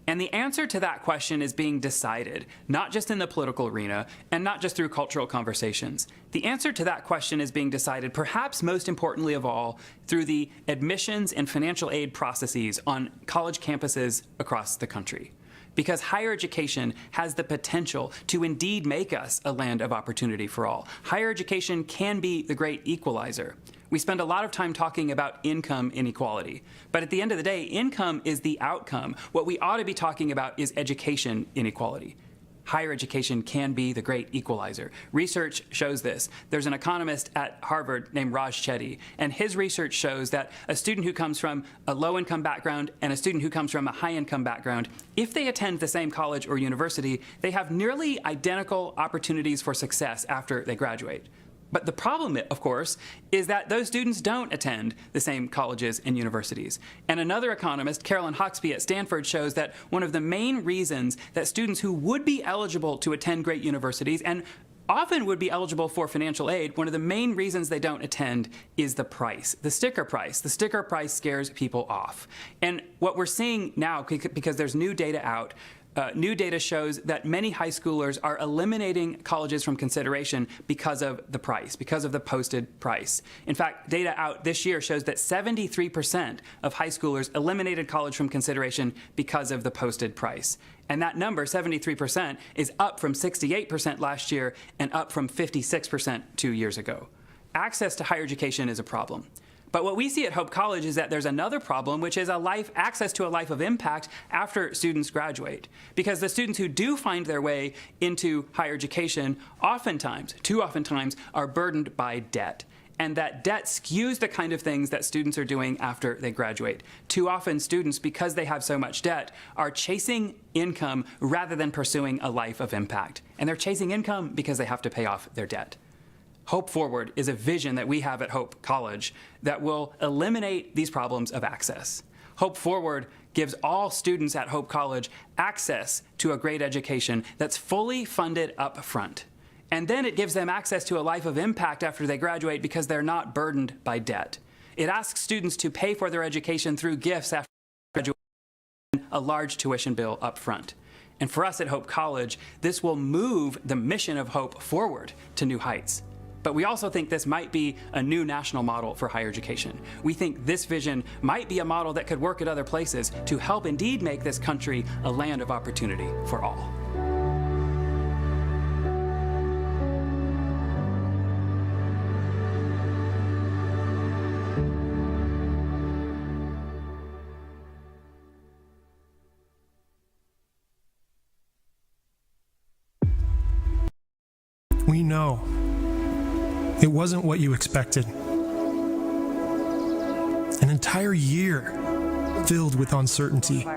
And the answer to that question is being decided, not just in the political arena and not just through cultural conversations. The answer to that question is being decided, perhaps most importantly of all, through the admissions and financial aid processes on college campuses across the country. Because higher education has the potential to indeed make us a land of opportunity for all. Higher education can be the great equalizer. We spend a lot of time talking about income inequality, but at the end of the day, income is the outcome. What we ought to be talking about is education inequality. Higher education can be the great equalizer. Research shows this. There's an economist at Harvard named Raj Chetty, and his research shows that a student who comes from a low-income background and a student who comes from a high-income background, if they attend the same college or university, they have nearly identical opportunities for success after they graduate. But the problem, of course, is that those students don't attend the same colleges and universities. And another economist, Carolyn Hoxby at Stanford, shows that one of the main reasons that students who would be eligible to attend great universities and often would be eligible for financial aid, one of the main reasons they don't attend is the price, the sticker price. The sticker price scares people off. And what we're seeing now, because there's new data out, new data shows that many high schoolers are eliminating colleges from consideration because of the price, because of the posted price. In fact, data out this year shows that 73% of high schoolers eliminated college from consideration because of the posted price. And that number, 73%, is up from 68% last year and up from 56% 2 years ago. Access to higher education is a problem. But what we see at Hope College is that there's another problem, which is access to a life of impact after students graduate. Because the students who do find their way into higher education too oftentimes, are burdened by debt. And that debt skews the kind of things that students are doing after they graduate. Too often students, because they have so much debt, are chasing income rather than pursuing a life of impact. And they're chasing income because they have to pay off their debt. Hope Forward is a vision that we have at Hope College that will eliminate these problems of access. Hope Forward gives all students at Hope College access to a great education that's fully funded up front. And then it gives them access to a life of impact after they graduate because they're not burdened by debt. It asks students to pay for their education through gifts after graduation, a large tuition bill up front. And for us at Hope College, this will move the mission of Hope forward to new heights. But we also think this might be a new national model for higher education. We think this vision might be a model that could work at other places to help indeed make this country a land of opportunity for all. We know it wasn't what you expected. An entire year filled with uncertainty,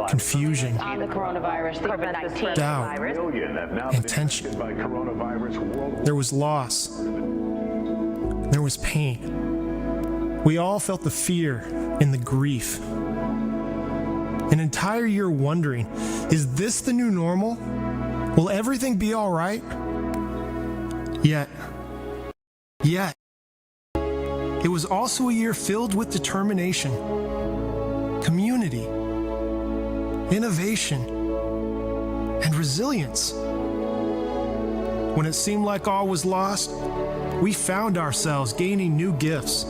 confusion, doubt, and tension. There was loss. There was pain. We all felt the fear and the grief. An entire year wondering, is this the new normal? Will everything be all right? Yet, it was also a year filled with determination, community, innovation, and resilience. When it seemed like all was lost, we found ourselves gaining new gifts,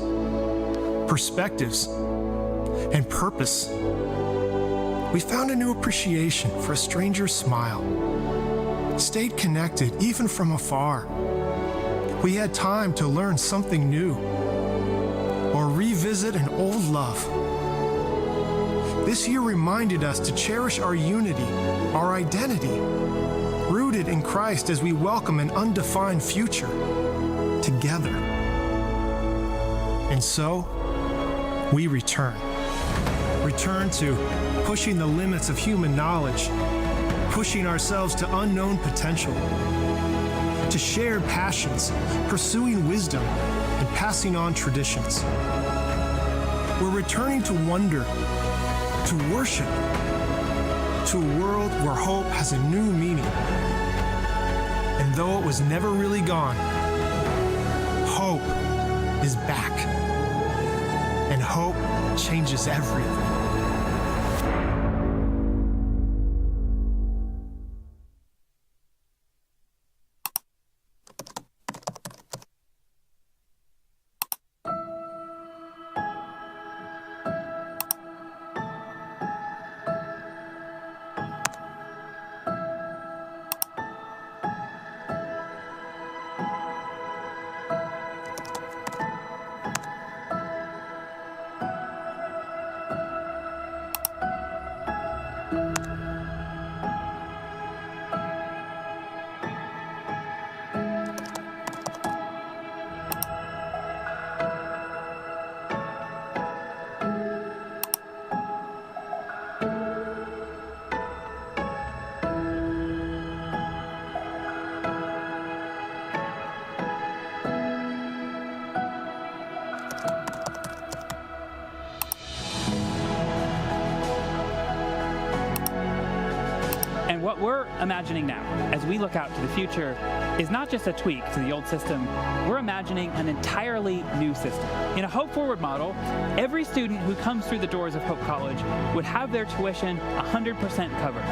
perspectives, and purpose. We found a new appreciation for a stranger's smile, stayed connected even from afar. We had time to learn something new or revisit an old love. This year reminded us to cherish our unity, our identity, rooted in Christ as we welcome an undefined future together. And so, we return to pushing the limits of human knowledge, pushing ourselves to unknown potential, to shared passions, pursuing wisdom, and passing on traditions. We're returning to wonder, to worship, to a world where hope has a new meaning. And though it was never really gone, hope is back. And hope changes everything. What we're imagining now, as we look out to the future, is not just a tweak to the old system. We're imagining an entirely new system. In a Hope Forward model, every student who comes through the doors of Hope College would have their tuition 100% covered.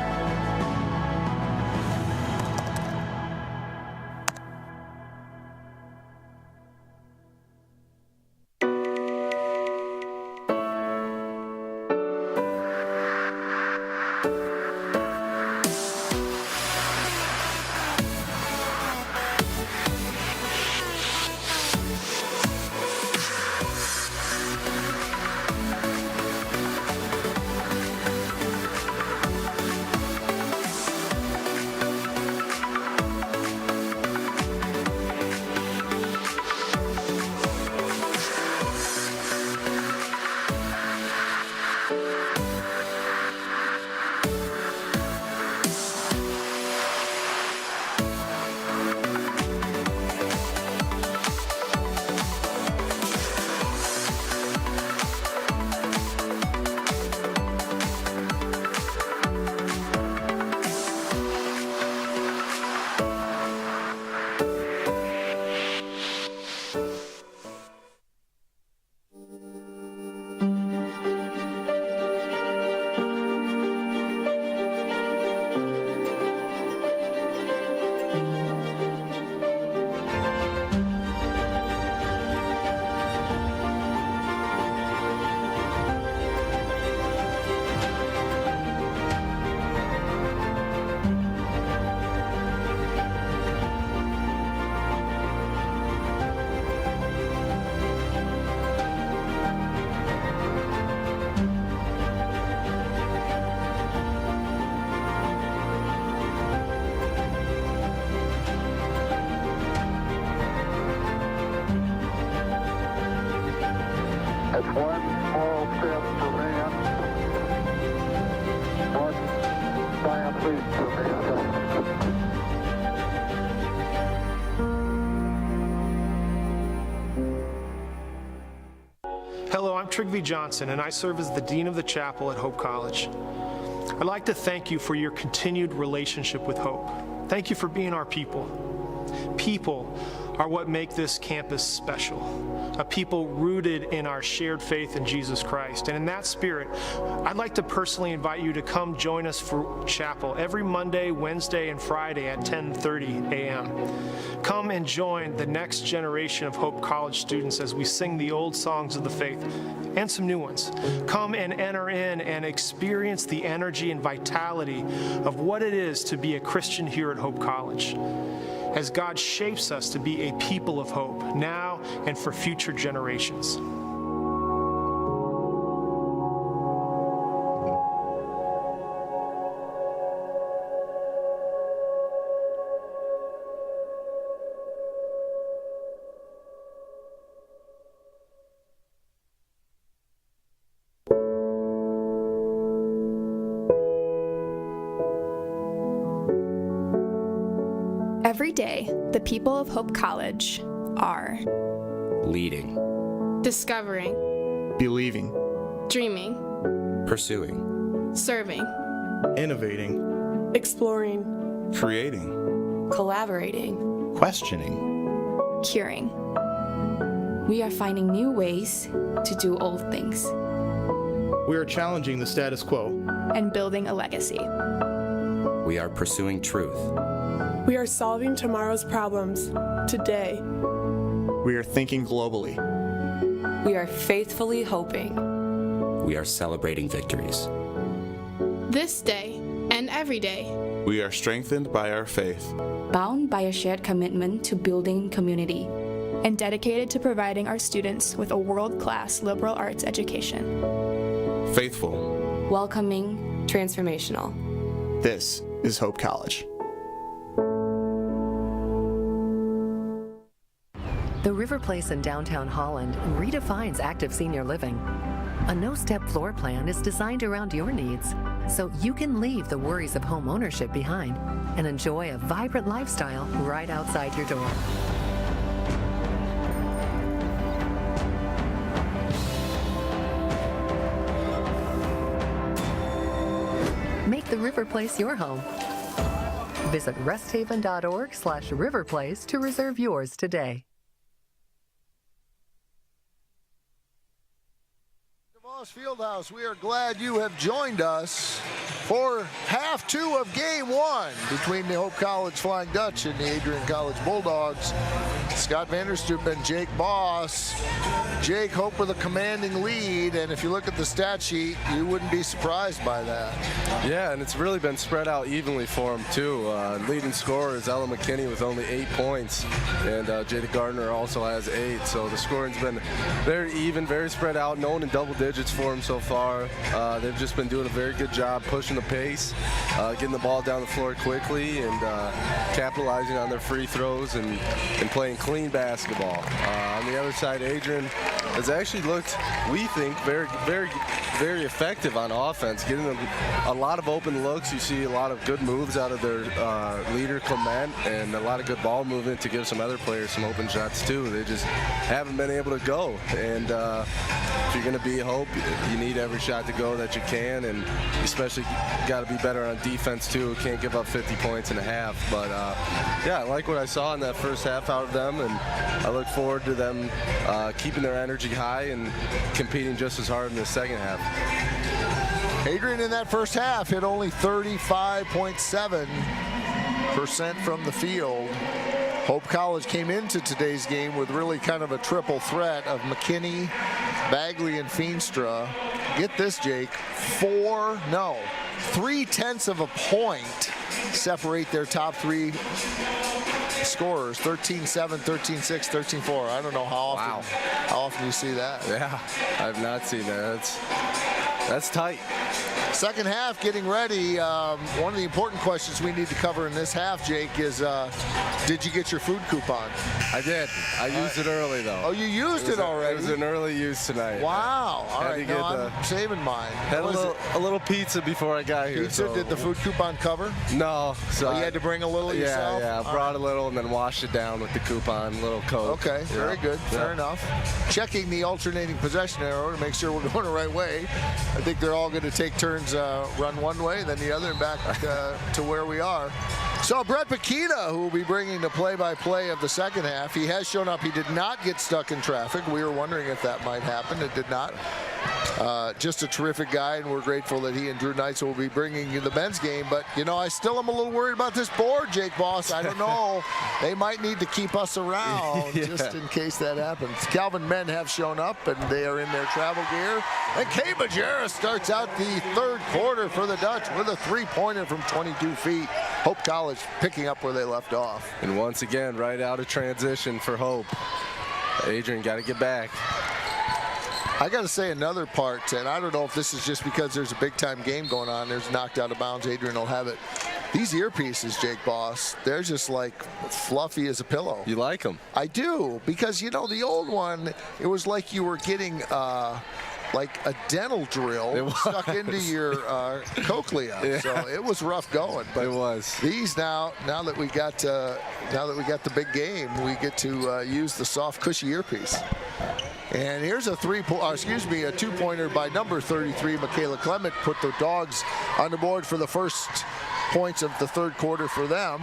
It's one small step for man, one giant leap for mankind. Hello, I'm Trigby Johnson, and I serve as the Dean of the Chapel at Hope College. I'd like to thank you for your continued relationship with Hope. Thank you for being our people. People are what make this campus special, a people rooted in our shared faith in Jesus Christ. And in that spirit, I'd like to personally invite you to come join us for chapel every Monday, Wednesday, and Friday at 10:30 a.m. Come and join the next generation of Hope College students as we sing the old songs of the faith and some new ones. Come and enter in and experience the energy and vitality of what it is to be a Christian here at Hope College, as God shapes us to be a people of hope now and for future generations. Every day, the people of Hope College are leading, discovering, believing, dreaming, pursuing, serving, innovating, exploring, creating, collaborating, questioning, curing. We are finding new ways to do old things. We are challenging the status quo and building a legacy. We are pursuing truth. We are solving tomorrow's problems today. We are thinking globally. We are faithfully hoping. We are celebrating victories. This day and every day. We are strengthened by our faith. Bound by a shared commitment to building community. And dedicated to providing our students with a world-class liberal arts education. Faithful. Welcoming. Transformational. This is Hope College. The River Place in downtown Holland redefines active senior living. A no-step floor plan is designed around your needs, so you can leave the worries of home ownership behind and enjoy a vibrant lifestyle right outside your door. Make the River Place your home. Visit resthaven.org/riverplace to reserve yours today. Fieldhouse, we are glad you have joined us for half two of game one between the Hope College Flying Dutch and the Adrian College Bulldogs. Scott Vanderstoop and Jake Boss. Jake, Hope with a commanding lead, and if you look at the stat sheet, you wouldn't be surprised by that. Yeah, and it's really been spread out evenly for him, too. Leading scorer is Ella McKinney with only 8 points, and Jada Gardner also has 8, so the scoring's been very even, very spread out, no one in double digits for him so far. They've just been doing a very good job pushing the pace, getting the ball down the floor quickly, and capitalizing on their free throws and playing clean basketball. On the other side, Adrian has actually looked, we think, very, very, very effective on offense, getting them a lot of open looks. You see a lot of good moves out of their leader, Clement, and a lot of good ball movement to give some other players some open shots, too. They just haven't been able to go. And if you're going to be Hope, you need every shot to go that you can, and especially got to be better on defense, too. Can't give up 50 points in a half. But, yeah, I like what I saw in that first half out of them, and I look forward to them keeping their energy high and competing just as hard in the second half. Adrian in that first half hit only 35.7% from the field. Hope College came into today's game with really kind of a triple threat of McKinney, Bagley, and Feenstra. Get this, Jake, 3/10 of a point separate their top 3 scorers, 13-7, 13-6, 13-4. I don't know how often you see that. Yeah, I've not seen that. That's tight. Second half getting ready. One of the important questions we need to cover in this half, Jake, is did you get your food coupon? I did. I used it early, though. Oh, you used it already? It was an early use tonight. Wow. All right. No, I'm saving mine. Had a little pizza before I got here. Pizza? So. Did the food coupon cover? No. So you had to bring a little yourself? Yeah. I brought a little and then washed it down with the coupon, a little Coke. Okay. Very good. Fair enough. Checking the alternating possession arrow to make sure we're going the right way. I think they're all going to take turns run one way, then the other, and back to where we are. So Brett Paquita, who will be bringing the play-by-play of the second half, he has shown up. He did not get stuck in traffic. We were wondering if that might happen. It did not. Just a terrific guy, and we're grateful that he and Drew Knights will be bringing you the men's game. But, you know, I still am a little worried about this board, Jake Boss. I don't know. They might need to keep us around just in case that happens. Calvin men have shown up, and they are in their travel gear. And Kay Bajera starts out the third quarter for the Dutch with a three-pointer from 22 feet. Hope College picking up where they left off. And once again, right out of transition for Hope. Adrian got to get back. I got to say another part, and I don't know if this is just because there's a big-time game going on. There's knocked out of bounds. Adrian will have it. These earpieces, Jake Boss, they're just like fluffy as a pillow. You like them? I do, because, you know, the old one, it was like you were getting like a dental drill stuck into your cochlea. Yeah. So it was rough going. But it was. These now that we got the big game, we get to use the soft, cushy earpiece. And here's a a two-pointer by number 33, Michaela Clement, put the Dogs on the board for the first points of the third quarter for them.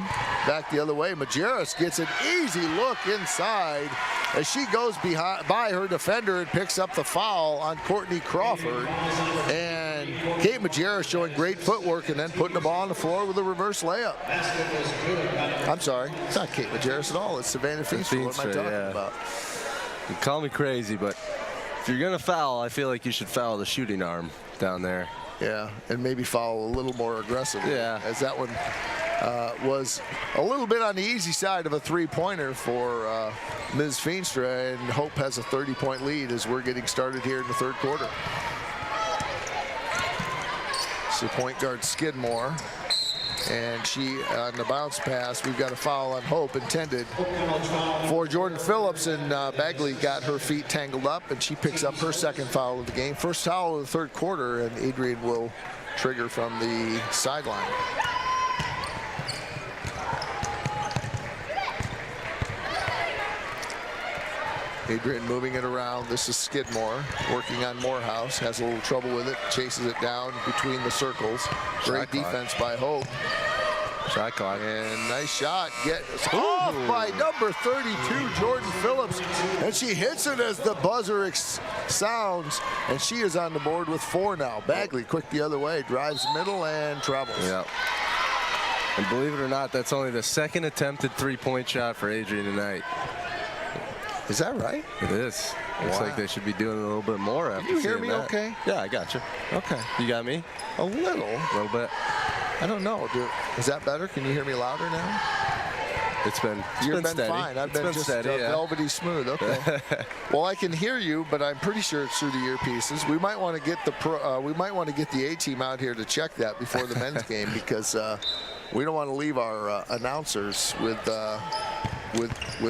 Back the other way, Majerus gets an easy look inside as she goes by her defender and picks up the foul on Courtney Crawford. And Kate Majerus showing great footwork and then putting the ball on the floor with a reverse layup. I'm sorry, it's not Kate Majerus at all. It's Savannah Feenstra. What am I talking about? You call me crazy, but if you're going to foul, I feel like you should foul the shooting arm down there. Yeah, and maybe foul a little more aggressively. Yeah. As that one was a little bit on the easy side of a three-pointer for Ms. Feenstra, and Hope has a 30-point lead as we're getting started here in the third quarter. So point guard Skidmore. And she, on the bounce pass, we've got a foul on Hope intended for Jordan Phillips, and Bagley got her feet tangled up, and she picks up her second foul of the game. First foul of the third quarter, and Adrian will trigger from the sideline. Adrian moving it around. This is Skidmore working on Morehouse. Has a little trouble with it. Chases it down between the circles. Great defense by Hope. Shot clock. And nice shot. Off by number 32, Jordan Phillips. And she hits it as the buzzer sounds. And she is on the board with 4 now. Bagley quick the other way. Drives middle and travels. Yeah. And believe it or not, that's only the second attempted three-point shot for Adrian tonight. Is that right? It is. Looks like they should be doing a little bit more after you hear seeing me that. okay? Yeah, I got you. Okay. You got me? A little. A little bit. I don't know. Is that better? Can you hear me louder now? It's been steady. Fine. I've been just steady, velvety smooth. Okay. Well, I can hear you, but I'm pretty sure it's through the earpieces. We might want to get the A team out here to check that before the men's game, because we don't want to leave our announcers with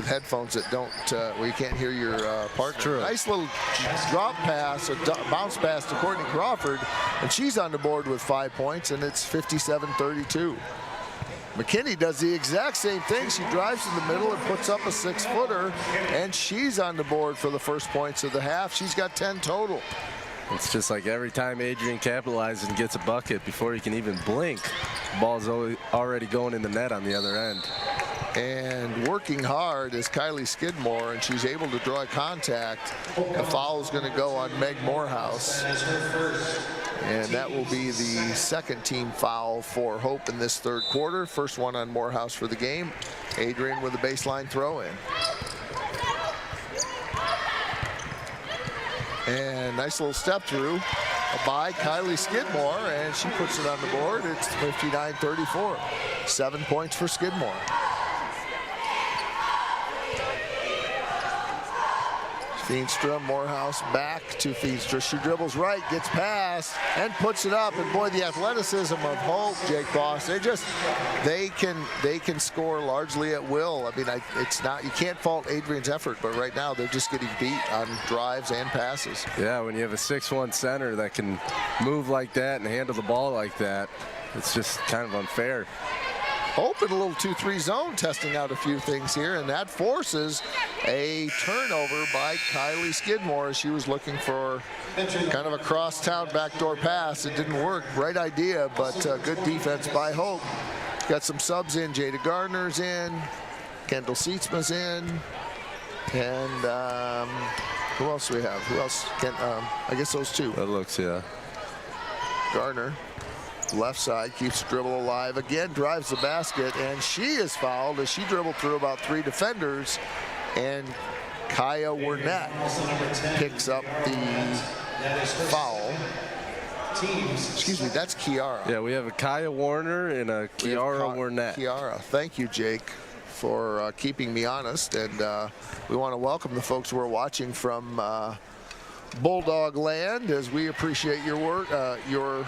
headphones that don't where you can't hear your partner. True. Nice little drop pass, a bounce pass to Courtney Crawford, and she's on the board with 5 points, and it's 57-32. McKinney does the exact same thing. She drives in the middle and puts up a 6-footer, and she's on the board for the first points of the half. She's got 10 total. It's just like every time Adrian capitalizes and gets a bucket, before you can even blink, the ball's already going in the net on the other end. And working hard is Kylie Skidmore, and she's able to draw contact. The foul is going to go on Meg Morehouse. And that will be the second team foul for Hope in this third quarter. First one on Morehouse for the game. Adrian with a baseline throw in. And nice little step through by Kylie Skidmore, and she puts it on the board. It's 59-34. 7 points for Skidmore. Feenstra, Morehouse back to Feenstra. She dribbles right, gets past, and puts it up. And boy, the athleticism of Hope, Jake Boss, they can score largely at will. I mean, it's not, you can't fault Adrian's effort, but right now they're just getting beat on drives and passes. Yeah, when you have a 6'1" center that can move like that and handle the ball like that, it's just kind of unfair. Hope in a little 2-3 zone, testing out a few things here, and that forces a turnover by Kylie Skidmore. She was looking for kind of a cross-town backdoor pass. It didn't work. Right idea, but good defense by Hope. Got some subs in. Jada Gardner's in. Kendall Seatsma's in. And who else do we have? Who else? I guess those two. That looks, yeah. Gardner. Left side, keeps the dribble alive. Again, drives the basket, and she is fouled as she dribbled through about 3 defenders. And Kaya Wernette picks up the foul. Excuse me, that's Kiara. Yeah, we have a Kaya Warner and a Kiara Wernette. Kiara, thank you, Jake, for keeping me honest. And we want to welcome the folks who are watching from Bulldog Land, as we appreciate your work, your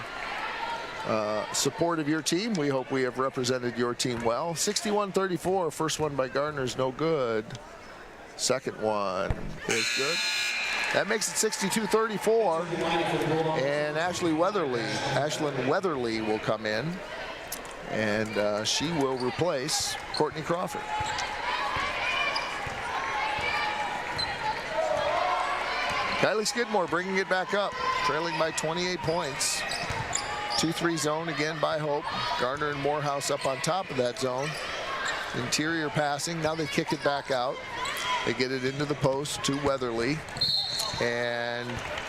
support of your team. We hope we have represented your team well. 61-34. First one by Gardner is no good. Second one is good. That makes it 62-34. And Ashlyn Weatherly will come in, and she will replace Courtney Crawford. Kylie Skidmore bringing it back up, trailing by 28 points. 2-3 zone again by Hope. Gardner and Morehouse up on top of that zone. Interior passing, now they kick it back out. They get it into the post to Weatherly. And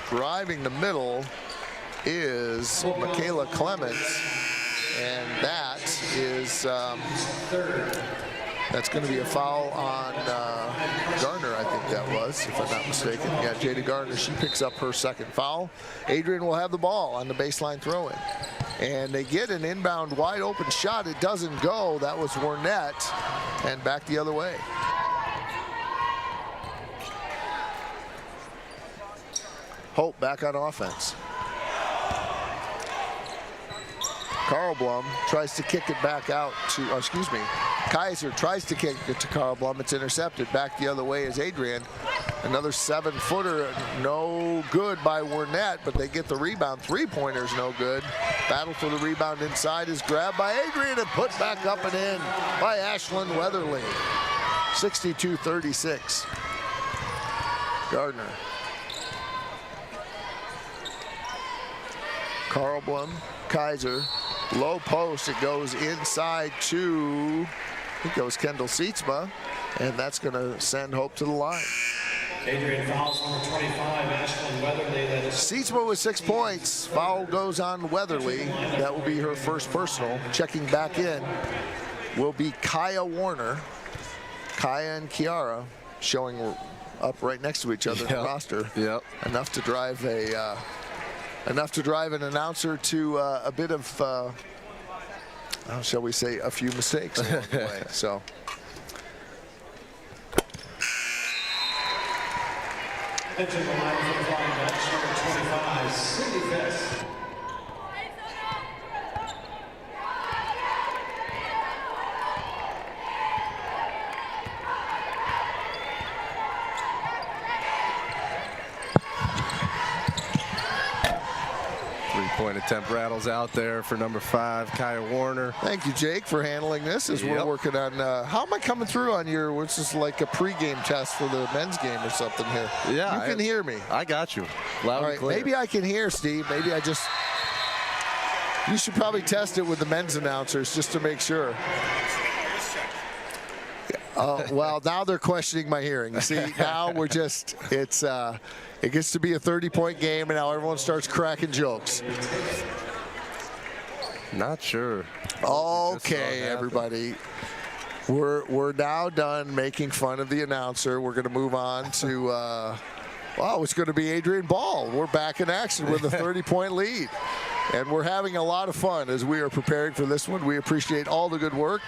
driving the middle is Michaela Clements. And that is, that's going to be a foul on Gardner, I think that was, if I'm not mistaken. Yeah, Jada Gardner, she picks up her second foul. Adrian will have the ball on the baseline throw-in. And they get an inbound wide open shot. It doesn't go. That was Warnett. And back the other way. Hope back on offense. Carl Blum tries to kick it back out to, Kaiser tries to kick it to Carl Blum. It's intercepted. Back the other way is Adrian. Another 7-footer, no good by Warnett, but they get the rebound. Three-pointers, no good. Battle for the rebound inside is grabbed by Adrian and put back up and in by Ashlyn Weatherly. 62-36. Gardner. Carl Blum, Kaiser. Low post, it goes inside to, I think that was Kendall Sietzma, and that's going to send Hope to the line. Adrian fouls number 25, Ashlyn Weatherly. Sietzma with 6 points. Foul goes on Weatherly. That will be her first personal. Checking back in will be Kaya Warner. Kaya and Kiara showing up right next to each other in the roster. Yep. Enough to drive an announcer to a bit of, shall we say, a few mistakes along the way. So. Entering the line for the Flying Dutch, number 25, Cindy Best. Three-point attempt rattles out there for number 5, Kaya Warner. Thank you, Jake, for handling this as we're working on, how am I coming through on your, which is like a pregame test for the men's game or something here? Yeah. You can hear me. I got you. Loud and clear. Maybe I can hear, Steve. Maybe I just, you should probably test it with the men's announcers just to make sure. Well, now they're questioning my hearing. You see, now we're just, it gets to be a 30-point game, and now everyone starts cracking jokes. Not sure. Okay, everybody. We're now done making fun of the announcer. We're going to move on to, it's going to be Adrian Ball. We're back in action with a 30-point lead. And we're having a lot of fun as we are preparing for this one. We appreciate all the good work.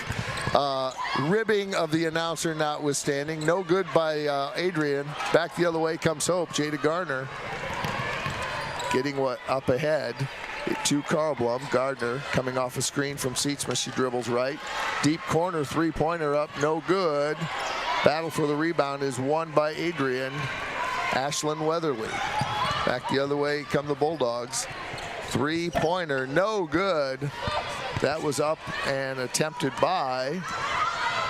Ribbing of the announcer notwithstanding. No good by Adrian. Back the other way comes Hope. Jada Gardner getting up ahead to Carl Blum. Gardner coming off a screen from Sietzma. She dribbles right. Deep corner three-pointer up. No good. Battle for the rebound is won by Adrian. Ashlyn Weatherly. Back the other way come the Bulldogs. Three-pointer, no good. That was up and attempted by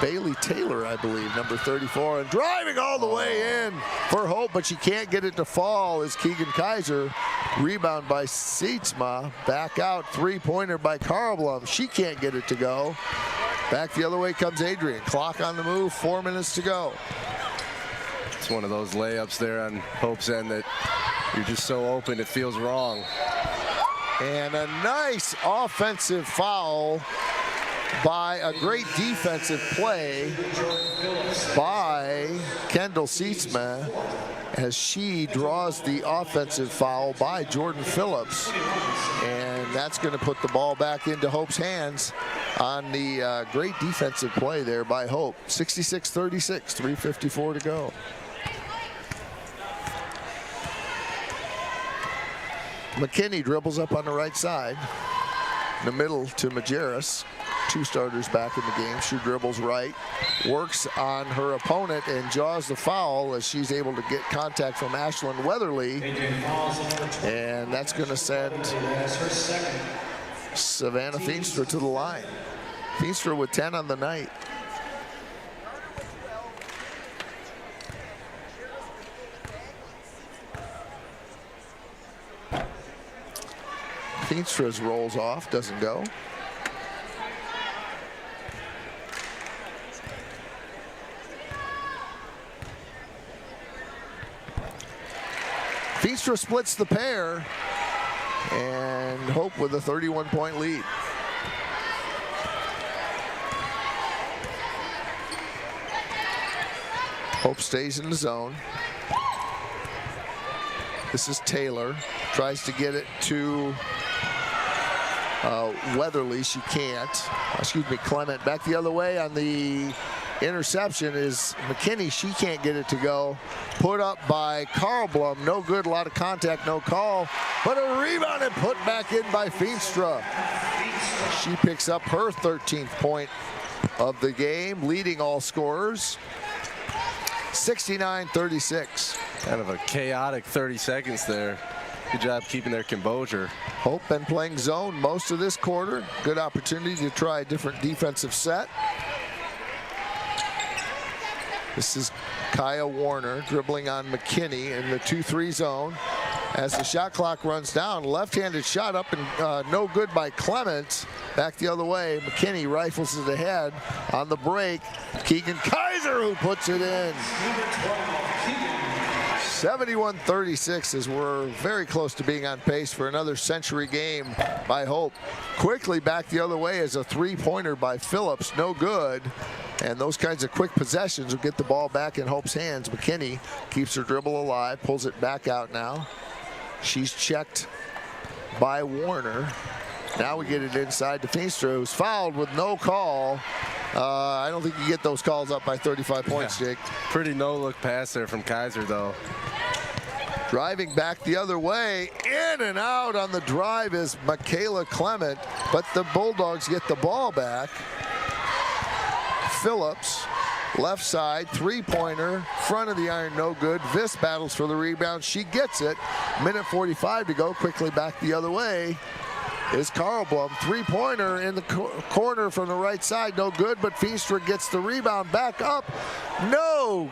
Bailey Taylor, I believe, number 34. And driving all the way in for Hope, but she can't get it to fall is Keegan Kaiser. Rebound by Sietzma. Back out, three-pointer by Carl Blum. She can't get it to go. Back the other way comes Adrian. Clock on the move, 4 minutes to go. It's one of those layups there on Hope's end that you're just so open, it feels wrong. And a nice offensive foul by a great defensive play by Kendall Sietzma as she draws the offensive foul by Jordan Phillips. And that's going to put the ball back into Hope's hands on the great defensive play there by Hope. 66-36, 3:54 to go. McKinney dribbles up on the right side. In the middle to Majerus. Two starters back in the game. She dribbles right. Works on her opponent and jaws the foul as she's able to get contact from Ashlyn Weatherly. And that's going to send Savannah Feenstra to the line. Feenstra with 10 on the night. Feenstra's rolls off, doesn't go. Feenstra splits the pair, and Hope with a 31-point lead. Hope stays in the zone. This is Taylor, tries to get it to Weatherly. She can't. Excuse me, Clement. Back the other way on the interception is McKinney. She can't get it to go. Put up by Carl Blum. No good, a lot of contact, no call. But a rebound and put back in by Feenstra. She picks up her 13th point of the game, leading all scorers. 69-36. Kind of a chaotic 30 seconds there. Good job keeping their composure. Hope been playing zone most of this quarter. Good opportunity to try a different defensive set. This is Kaya Warner dribbling on McKinney in the 2-3 zone. As the shot clock runs down, left-handed shot up and no good by Clement. Back the other way, McKinney rifles it ahead on the break. Keegan Kaiser who puts it in. 71-36 as we're very close to being on pace for another century game by Hope. Quickly back the other way as a three-pointer by Phillips, no good. And those kinds of quick possessions will get the ball back in Hope's hands. McKinney keeps her dribble alive, pulls it back out now. She's checked by Warner. Now we get it inside to Feenstra, who's fouled with no call. I don't think you get those calls up by 35 points, Jake. Pretty no-look pass there from Kaiser, though. Driving back the other way, in and out on the drive is Michaela Clement, but the Bulldogs get the ball back. Phillips, left side, three-pointer, front of the iron, no good. Viss battles for the rebound. She gets it. Minute 45 to go. Quickly back the other way is Carl Blum. Three-pointer in the corner from the right side, no good, but Feenstra gets the rebound back up. No,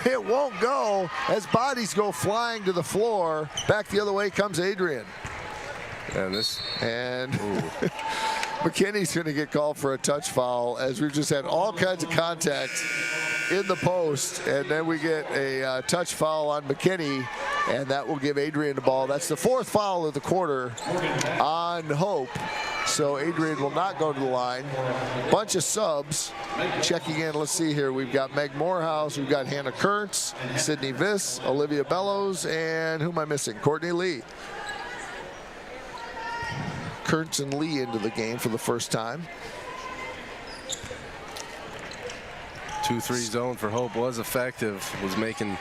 it won't go as bodies go flying to the floor. Back the other way comes Adrian. And McKinney's going to get called for a touch foul as we've just had all kinds of contact in the post, and then we get a touch foul on McKinney, and that will give Adrian the ball. That's the fourth foul of the quarter on Hope. So Adrian will not go to the line. Bunch of subs checking in. Let's see here. We've got Meg Morehouse. We've got Hannah Kurtz, Sydney Viss, Olivia Bellows, and who am I missing? Courtney Lee. Kurtz and Lee into the game for the first time. 2-3 zone for Hope was effective. Was making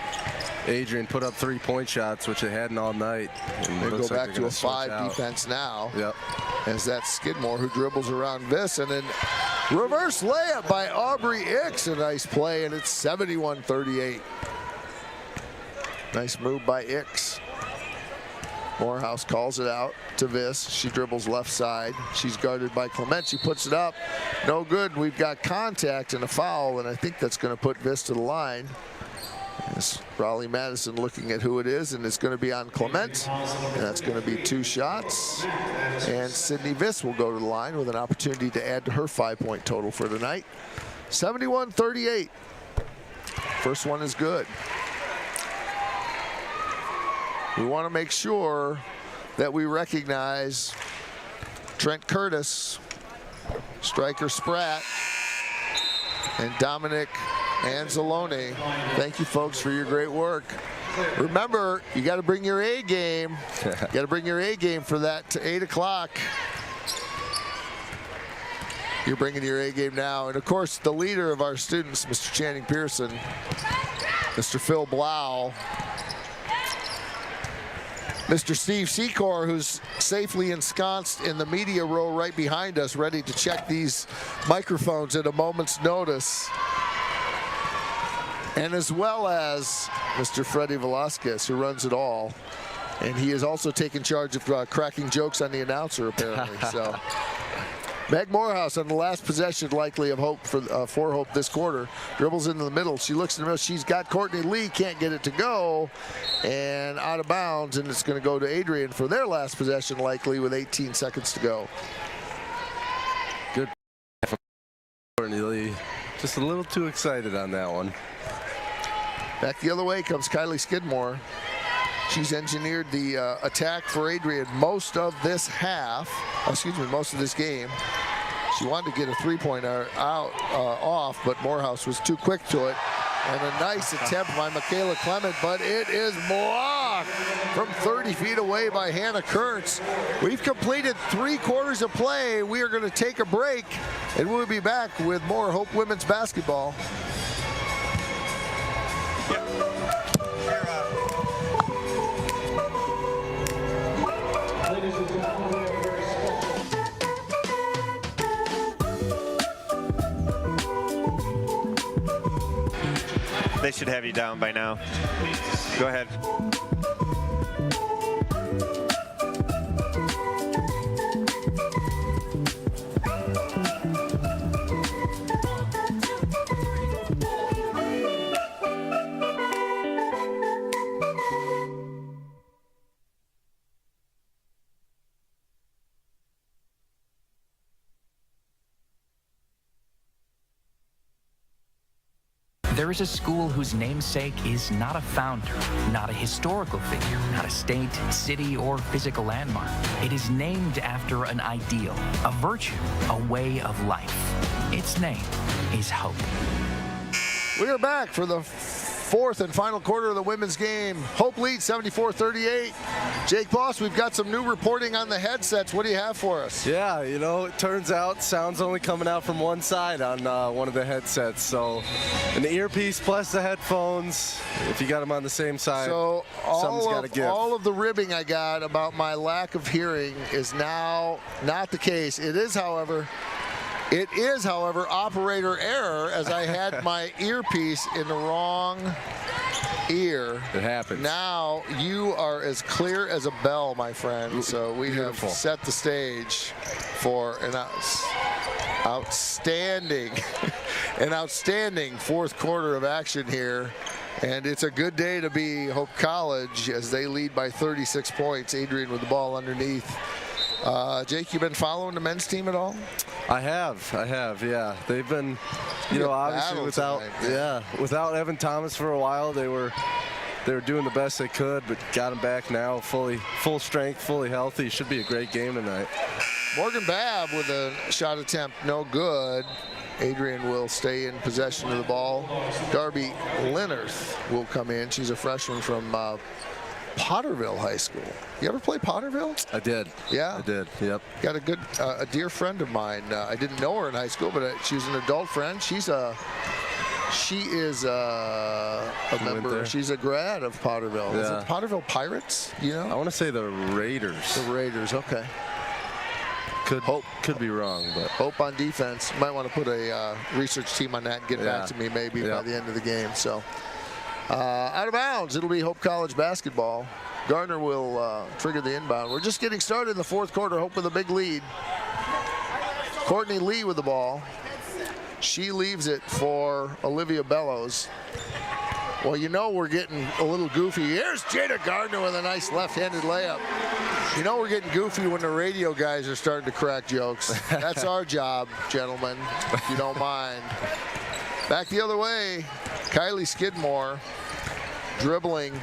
Adrian put up three-point shots, which they hadn't all night. And they go back to a 5 defense now. Yep. As that's Skidmore who dribbles around Viss, and then reverse layup by Aubrey Ix. A nice play, and it's 71-38. Nice move by Ix. Morehouse calls it out to Viss. She dribbles left side. She's guarded by Clement. She puts it up. No good. We've got contact and a foul, and I think that's going to put Viss to the line. It's Raleigh Madison looking at who it is, and it's going to be on Clement, and that's going to be 2 shots. And Sydney Viss will go to the line with an opportunity to add to her 5-point total for tonight. 71-38. First one is good. We want to make sure that we recognize Trent Curtis, Striker Spratt, and Dominic Anzalone. Thank you, folks, for your great work. Remember, you got to bring your A game. You got to bring your A game for that to 8 o'clock. You're bringing your A game now. And, of course, the leader of our students, Mr. Channing Pearson, Mr. Phil Blau, Mr. Steve Secor, who's safely ensconced in the media row right behind us, ready to check these microphones at a moment's notice. And as well as Mr. Freddie Velasquez, who runs it all. And he is also taking charge of cracking jokes on the announcer, apparently. So Meg Morehouse on the last possession, likely of Hope for Hope this quarter. Dribbles into the middle. She looks in the middle. She's got Courtney Lee. Can't get it to go. And out of bounds. And it's going to go to Adrian for their last possession, likely with 18 seconds to go. Good from Courtney Lee. Just a little too excited on that one. Back the other way comes Kylie Skidmore. She's engineered the attack for Adrian most of this most of this game. She wanted to get a three-pointer off, but Morehouse was too quick to it. And a nice attempt by Michaela Clement, but it is blocked from 30 feet away by Hannah Kurtz. We've completed 3 quarters of play. We are going to take a break, and we'll be back with more Hope women's basketball. They should have you down by now. Go ahead. There is a school whose namesake is not a founder, not a historical figure, not a state, city, or physical landmark. It is named after an ideal, a virtue, a way of life. Its name is Hope. We are back for the fourth and final quarter of the women's game. Hope leads 74-38. Jake Boss, we've got some new reporting on the headsets. What do you have for us? Yeah, you know, it turns out sound's only coming out from one side on one of the headsets. So an earpiece plus the headphones, if you got them on the same side, so something's got to give. All of the ribbing I got about my lack of hearing is now not the case. It is, however, operator error, as I had my earpiece in the wrong ear. It happens. Now you are as clear as a bell, my friend. So we have set the stage for an outstanding fourth quarter of action here. And it's a good day to be Hope College as they lead by 36 points. Adrian with the ball underneath. Jake, you been following the men's team at all? I have, yeah. They've been, obviously without Evan Thomas for a while. They were doing the best they could, but got him back now, full strength, fully healthy. Should be a great game tonight. Morgan Babb with a shot attempt, no good. Adrian will stay in possession of the ball. Darby Linnerth will come in. She's a freshman from Potterville High School. You ever play Potterville? I did. Yeah? I did, yep. Got a dear friend of mine. I didn't know her in high school, but she's an adult friend. She is a member. She's a grad of Potterville. Yeah. Is it Potterville Pirates? You know? I want to say the Raiders. The Raiders, okay. Could be wrong, but Hope on defense. Might want to put a research team on that and get back to me maybe by the end of the game. So out of bounds, it'll be Hope College basketball. Gardner will trigger the inbound. We're just getting started in the fourth quarter. Hope with a big lead. Courtney Lee with the ball. She leaves it for Olivia Bellows. Well, you know we're getting a little goofy. Here's Jada Gardner with a nice left-handed layup. You know we're getting goofy when the radio guys are starting to crack jokes. That's our job, gentlemen, if you don't mind. Back the other way, Kylie Skidmore dribbling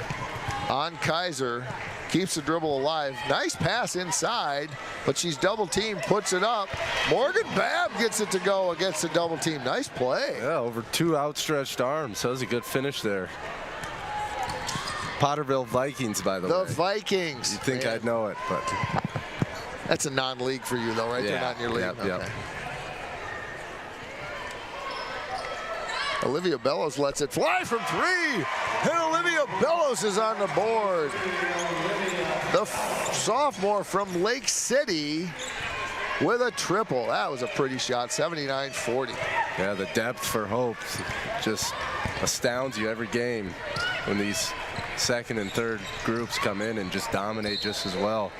on Kaiser. Keeps the dribble alive. Nice pass inside, but she's double teamed, puts it up. Morgan Babb gets it to go against the double team. Nice play. Yeah, over 2 outstretched arms. That was a good finish there. Potterville Vikings, by the way. The Vikings. You'd think I'd know it, but. That's a non-league for you, though, right? Yeah, They're not in your league. Yep, okay. yep. Olivia Bellows lets it fly from 3, and Olivia Bellows is on the board. The sophomore from Lake City with a triple. That was a pretty shot, 79-40. Yeah, the depth for Hope just astounds you every game when these second and third groups come in and just dominate just as well.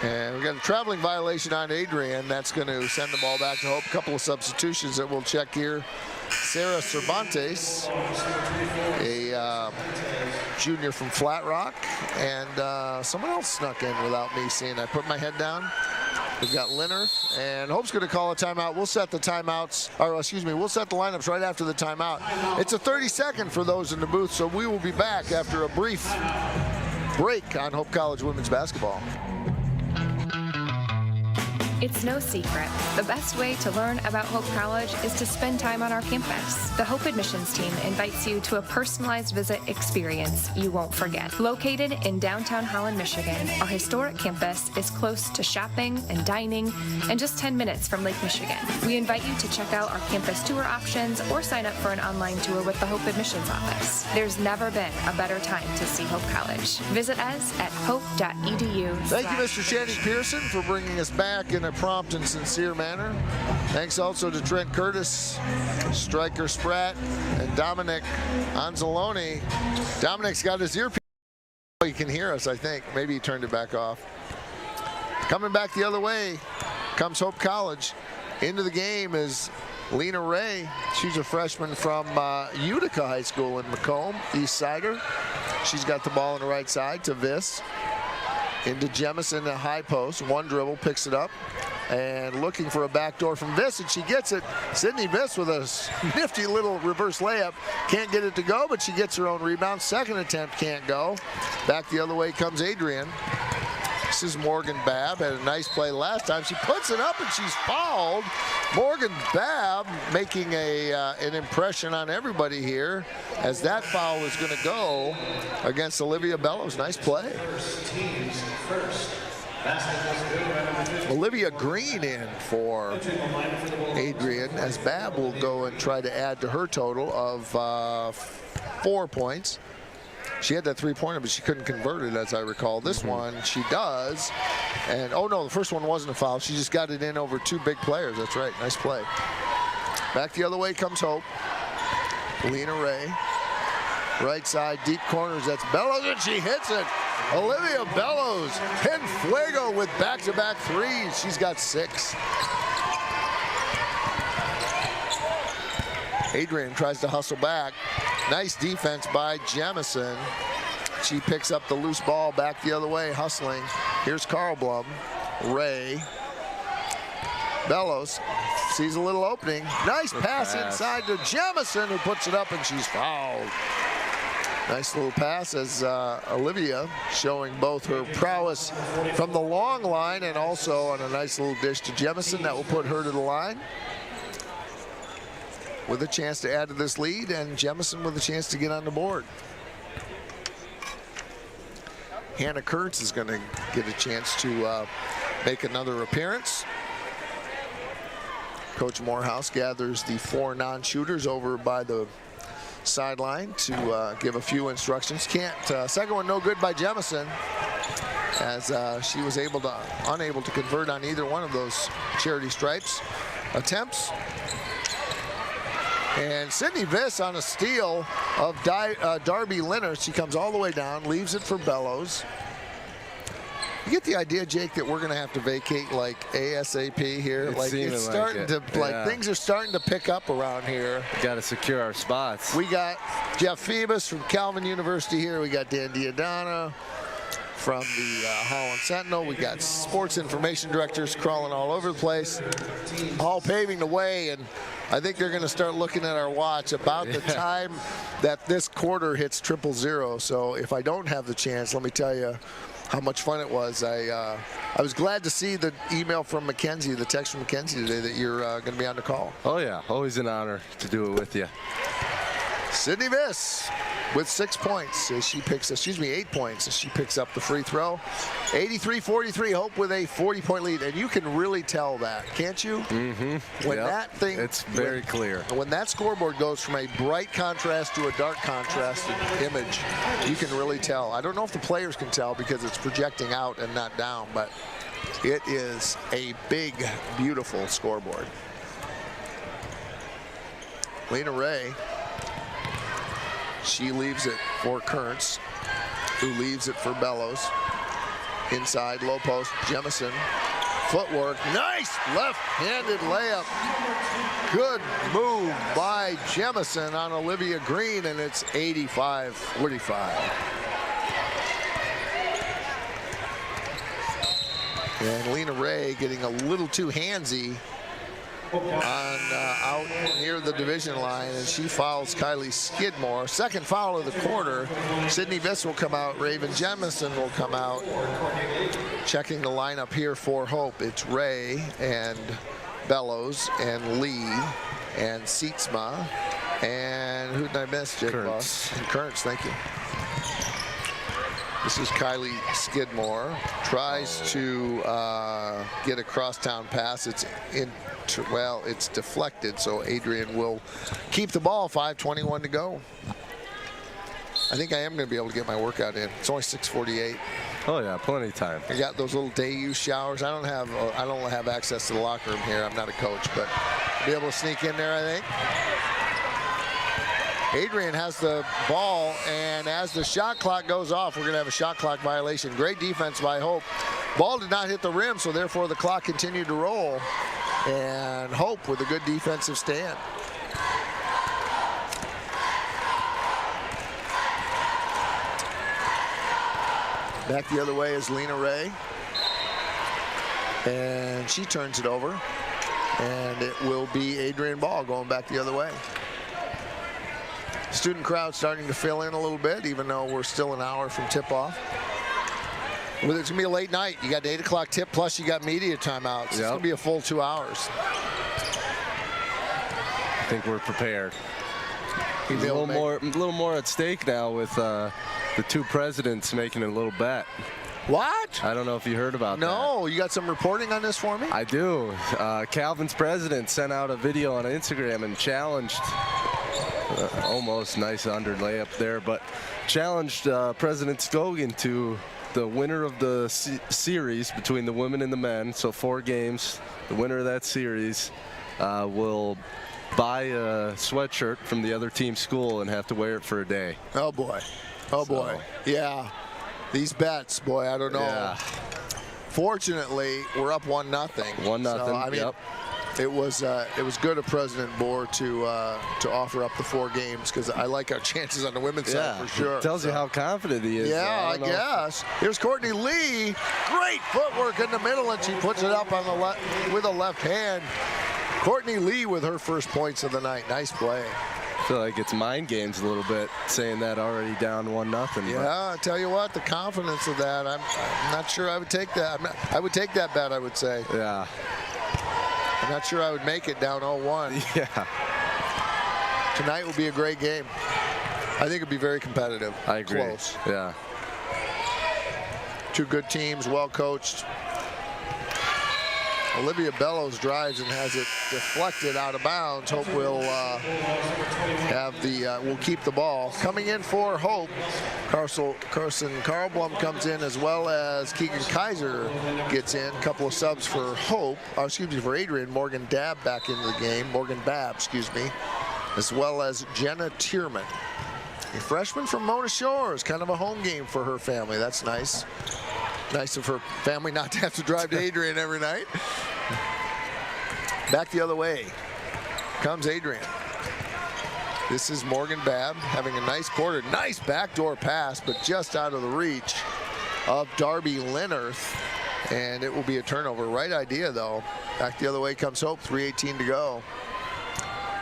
And we got a traveling violation on Adrian. That's going to send the ball back to Hope. A couple of substitutions that we'll check here. Sarah Cervantes, a junior from Flat Rock, and someone else snuck in without me seeing. I put my head down. We've got Linnerth, and Hope's going to call a timeout. We'll set the timeouts, or excuse me, we'll set the lineups right after the timeout. It's a 30-second for those in the booth, so we will be back after a brief break on Hope College women's basketball. It's no secret. The best way to learn about Hope College is to spend time on our campus. The Hope admissions team invites you to a personalized visit experience you won't forget. Located in downtown Holland, Michigan, our historic campus is close to shopping and dining and just 10 minutes from Lake Michigan. We invite you to check out our campus tour options or sign up for an online tour with the Hope admissions office. There's never been a better time to see Hope College. Visit us at hope.edu. Thank you, Mr. Channing Pearson, for bringing us back in a prompt and sincere manner. Thanks also to Trent Curtis, Stryker Spratt, and Dominic Anzalone. Dominic's got his earpiece. He can hear us, I think. Maybe he turned it back off. Coming back the other way comes Hope College. Into the game is Lena Ray. She's a freshman from Utica High School in Macomb, East Sider. She's got the ball on the right side to Viss. Into Jemison at high post. One dribble, picks it up. And looking for a backdoor from Viss, and she gets it. Sydney Viss with a nifty little reverse layup. Can't get it to go, but she gets her own rebound. Second attempt can't go. Back the other way comes Adrian. This is Morgan Babb. Had a nice play last time. She puts it up, and she's fouled. Morgan Babb making an impression on everybody here, as that foul is going to go against Olivia Bellows. Nice play. Olivia Green in for Adrian, as Babb will go and try to add to her total of 4 points. She had that three-pointer, but she couldn't convert it, as I recall. This one, she does. And, oh, no, the first one wasn't a foul. She just got it in over two big players. That's right. Nice play. Back the other way comes Hope. Lena Ray. Right side, deep corners. That's Bellows, and she hits it. Olivia Bellows and Fuego with back-to-back threes. She's got 6. Adrian tries to hustle back. Nice defense by Jemison. She picks up the loose ball back the other way, hustling. Here's Carl Blum. Ray. Bellows sees a little opening. Nice pass inside to Jemison, who puts it up, and she's fouled. Nice little pass as Olivia showing both her prowess from the long line and also on a nice little dish to Jemison that will put her to the line with a chance to add to this lead, and Jemison with a chance to get on the board. Hannah Kurtz is going to get a chance to make another appearance. Coach Morehouse gathers the 4 non-shooters over by the sideline to give a few instructions. Second one no good by Jemison, as she was unable to convert on either one of those charity stripes attempts. And Sydney Viss on a steal of Darby Leonard. She comes all the way down, leaves it for Bellows. You get the idea, Jake, that we're going to have to vacate like ASAP here. It's starting to things are starting to pick up around here. We got to secure our spots. We got Jeff Phoebus from Calvin University here. We got Dan Diodana from the Holland Sentinel. We got sports information directors crawling all over the place, all paving the way. And I think they're going to start looking at our watch about the time that this quarter hits 000. So if I don't have the chance, let me tell you how much fun it was. I was glad to see the email from Mackenzie, the text from Mackenzie today that you're going to be on the call. Oh yeah, always an honor to do it with you. Sydney Viss with 6 points as she picks, 8 points as she picks up the free throw. 83-43, Hope with a 40-point lead, and you can really tell that, can't you? Mm-hmm. When that thing, it's very clear. When that scoreboard goes from a bright contrast to a dark contrasted image, you can really tell. I don't know if the players can tell because it's projecting out and not down, but it is a big, beautiful scoreboard. Lena Ray. She leaves it for Kurtz, who leaves it for Bellows. Inside, low post, Jemison. Footwork, nice left-handed layup. Good move by Jemison on Olivia Green, and it's 85-45. And Lena Ray getting a little too handsy out near the division line, and she fouls Kylie Skidmore. Second foul of the quarter. Sydney Viss will come out. Raven Jemison will come out. Checking the lineup here for Hope. It's Ray and Bellows and Lee and Seatsma. And who did I miss, Jake Boss? And Kearns, thank you. This is Kylie Skidmore. Tries to get a crosstown pass. It's it's deflected, so Adrian will keep the ball. 5:21 to go. I think I am going to be able to get my workout in. It's only 6:48. Oh yeah, plenty of time. I got those little day use showers. I don't have access to the locker room here. I'm not a coach, but I'll be able to sneak in there, I think. Adrian has the ball, and as the shot clock goes off, we're going to have a shot clock violation. Great defense by Hope. Ball did not hit the rim, so therefore the clock continued to roll. And Hope with a good defensive stand. Back the other way is Lena Ray. And she turns it over. And it will be Adrian Ball going back the other way. Student crowd starting to fill in a little bit, even though we're still an hour from tip-off. Well, it's going to be a late night. You got the 8 o'clock tip, plus you got media timeouts. Yep. It's going to be a full 2 hours. I think we're prepared. A little more at stake now with the two presidents making a little bet. What? I don't know if you heard about that. No, you got some reporting on this for me? I do. Calvin's president sent out a video on Instagram and challenged, almost nice under layup there, but challenged President Scogan to the winner of the series between the women and the men, so 4 games. The winner of that series will buy a sweatshirt from the other team's school and have to wear it for a day. Oh boy. Oh boy. Yeah. These bets, boy, I don't know. Yeah. Fortunately, we're up 1-0. 1-0. So, I mean, yep. It was good of President Bohr to offer up the 4 games, because I like our chances on the women's side for sure. It tells you how confident he is. Yeah, I guess. Here's Courtney Lee. Great footwork in the middle, and she puts it up on the with a left hand. Courtney Lee with her first points of the night. Nice play. I feel like it's mind games a little bit, saying that already down 1-0. Yeah, I tell you what, the confidence of that, I'm not sure I would take that. I would take that bet, I would say. Yeah. I'm not sure I would make it down 0-1. Yeah. Tonight will be a great game. I think it'll be very competitive. I agree. Close. Yeah. Two good teams, well coached. Olivia Bellows drives and has it deflected out of bounds. Hope will will keep the ball. Coming in for Hope, Carson Carlblum comes in, as well as Keegan Kaiser gets in. A couple of subs for Hope, for Adrian. Morgan Babb back into the game. As well as Jenna Tierman, a freshman from Mona Shores. Kind of a home game for her family. That's nice. Nice of her family not to have to drive to Adrian every night. Back the other way comes Adrian. This is Morgan Babb having a nice quarter. Nice backdoor pass, but just out of the reach of Darby Linnerth. And it will be a turnover. Right idea, though. Back the other way comes Hope. 3:18 to go.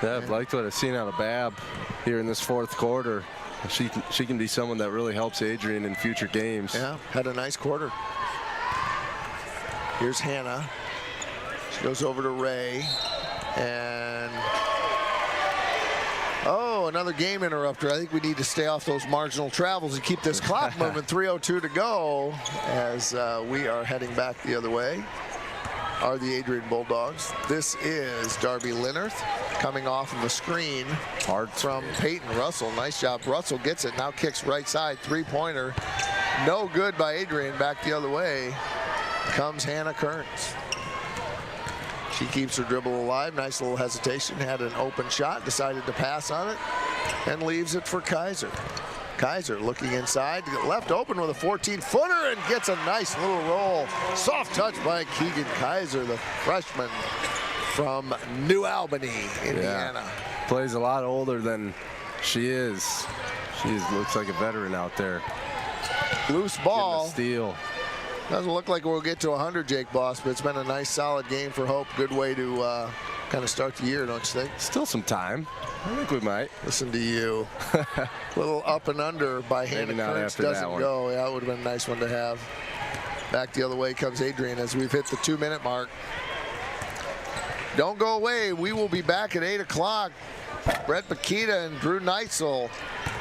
Yeah, I've liked what I've seen out of Babb here in this 4th quarter. She can be someone that really helps Adrian in future games. Yeah, had a nice quarter. Here's Hannah. She goes over to Ray. And another game interrupter. I think we need to stay off those marginal travels and keep this clock moving. 3:02 to go as we are heading back the other way. Are the Adrian Bulldogs. This is Darby Linnerth coming off of a screen from Peyton Russell. Nice job. Russell gets it. Now kicks right side. 3-pointer. No good by Adrian. Back the other way comes Hannah Kearns. She keeps her dribble alive. Nice little hesitation. Had an open shot. Decided to pass on it and leaves it for Kaiser. Kaiser looking inside, left open with a 14-footer and gets a nice little roll. Soft touch by Keegan Kaiser, the freshman from New Albany, Indiana. Yeah. Plays a lot older than she is. She looks like a veteran out there. Loose ball. Steal. Doesn't look like we'll get to 100, Jake Boss, but it's been a nice, solid game for Hope. Good way to kind of start the year, don't you think? Still some time. I think we might. Listen to you. Little up and under by Hannah Kearns doesn't go. Yeah, it would have been a nice one to have. Back the other way comes Adrian as we've hit the 2-minute mark. Don't go away. We will be back at 8 o'clock. Brett Bakita and Drew Neitzel.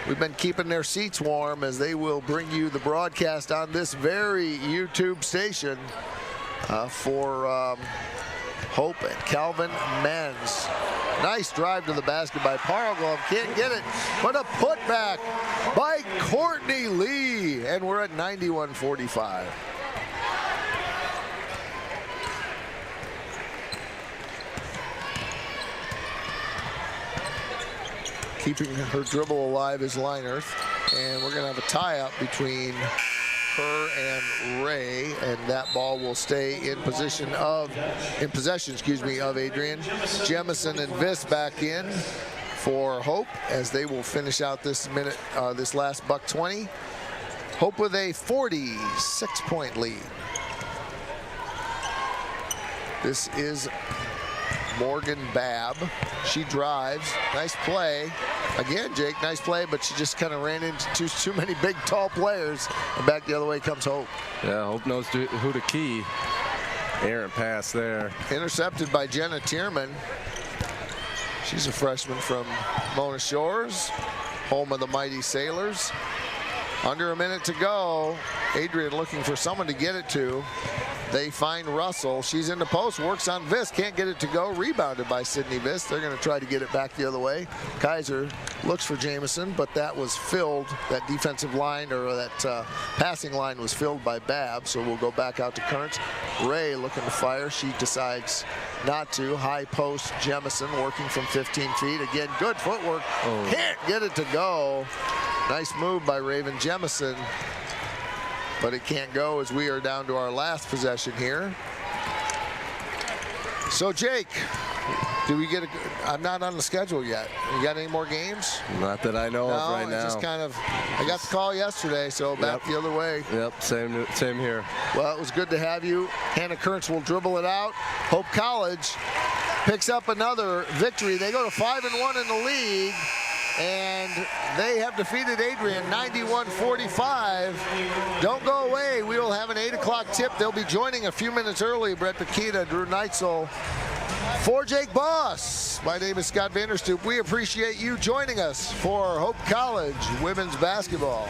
We've been keeping their seats warm as they will bring you the broadcast on this very YouTube station for Hope and Calvin men's. Nice drive to the basket by Parglove. Can't get it, but a putback by Courtney Lee. And we're at 91-45. Keeping her dribble alive is Leinerth, and we're going to have a tie-up between her and Ray, and that ball will stay in possession, of Adrian. Jemison and Viss back in for Hope as they will finish out this minute, this last buck 20. Hope with a 46-point lead. This is Morgan Babb. She drives. Nice play. Again, Jake, nice play, but she just kind of ran into too many big, tall players. And back the other way comes Hope. Yeah, Hope knows who to key. Errant pass there. Intercepted by Jenna Tierman. She's a freshman from Mona Shores, home of the Mighty Sailors. Under a minute to go. Adrian looking for someone to get it to. They find Russell. She's in the post, works on Viss, can't get it to go. Rebounded by Sydney Viss. They're going to try to get it back the other way. Kaiser looks for Jamison, but that was filled. That defensive line, or that passing line, was filled by Babb, so we'll go back out to Kearns. Ray looking to fire. She decides not to. High post, Jemison working from 15 feet. Again, good footwork. Can't get it to go. Nice move by Raven Jemison. But it can't go as we are down to our last possession here. So, Jake, do we get a... I'm not on the schedule yet. You got any more games? Not that I know of right now. Just kind of... I got the call yesterday, so back the other way. Yep, same here. Well, it was good to have you. Hannah Kearns will dribble it out. Hope College picks up another victory. They go to 5-1 in the league. And they have defeated Adrian 91-45. Don't go away. We will have an 8 o'clock tip. They'll be joining a few minutes early. Brett Bakita, Drew Neitzel. For Jake Boss, my name is Scott Vanderstoop. We appreciate you joining us for Hope College women's basketball.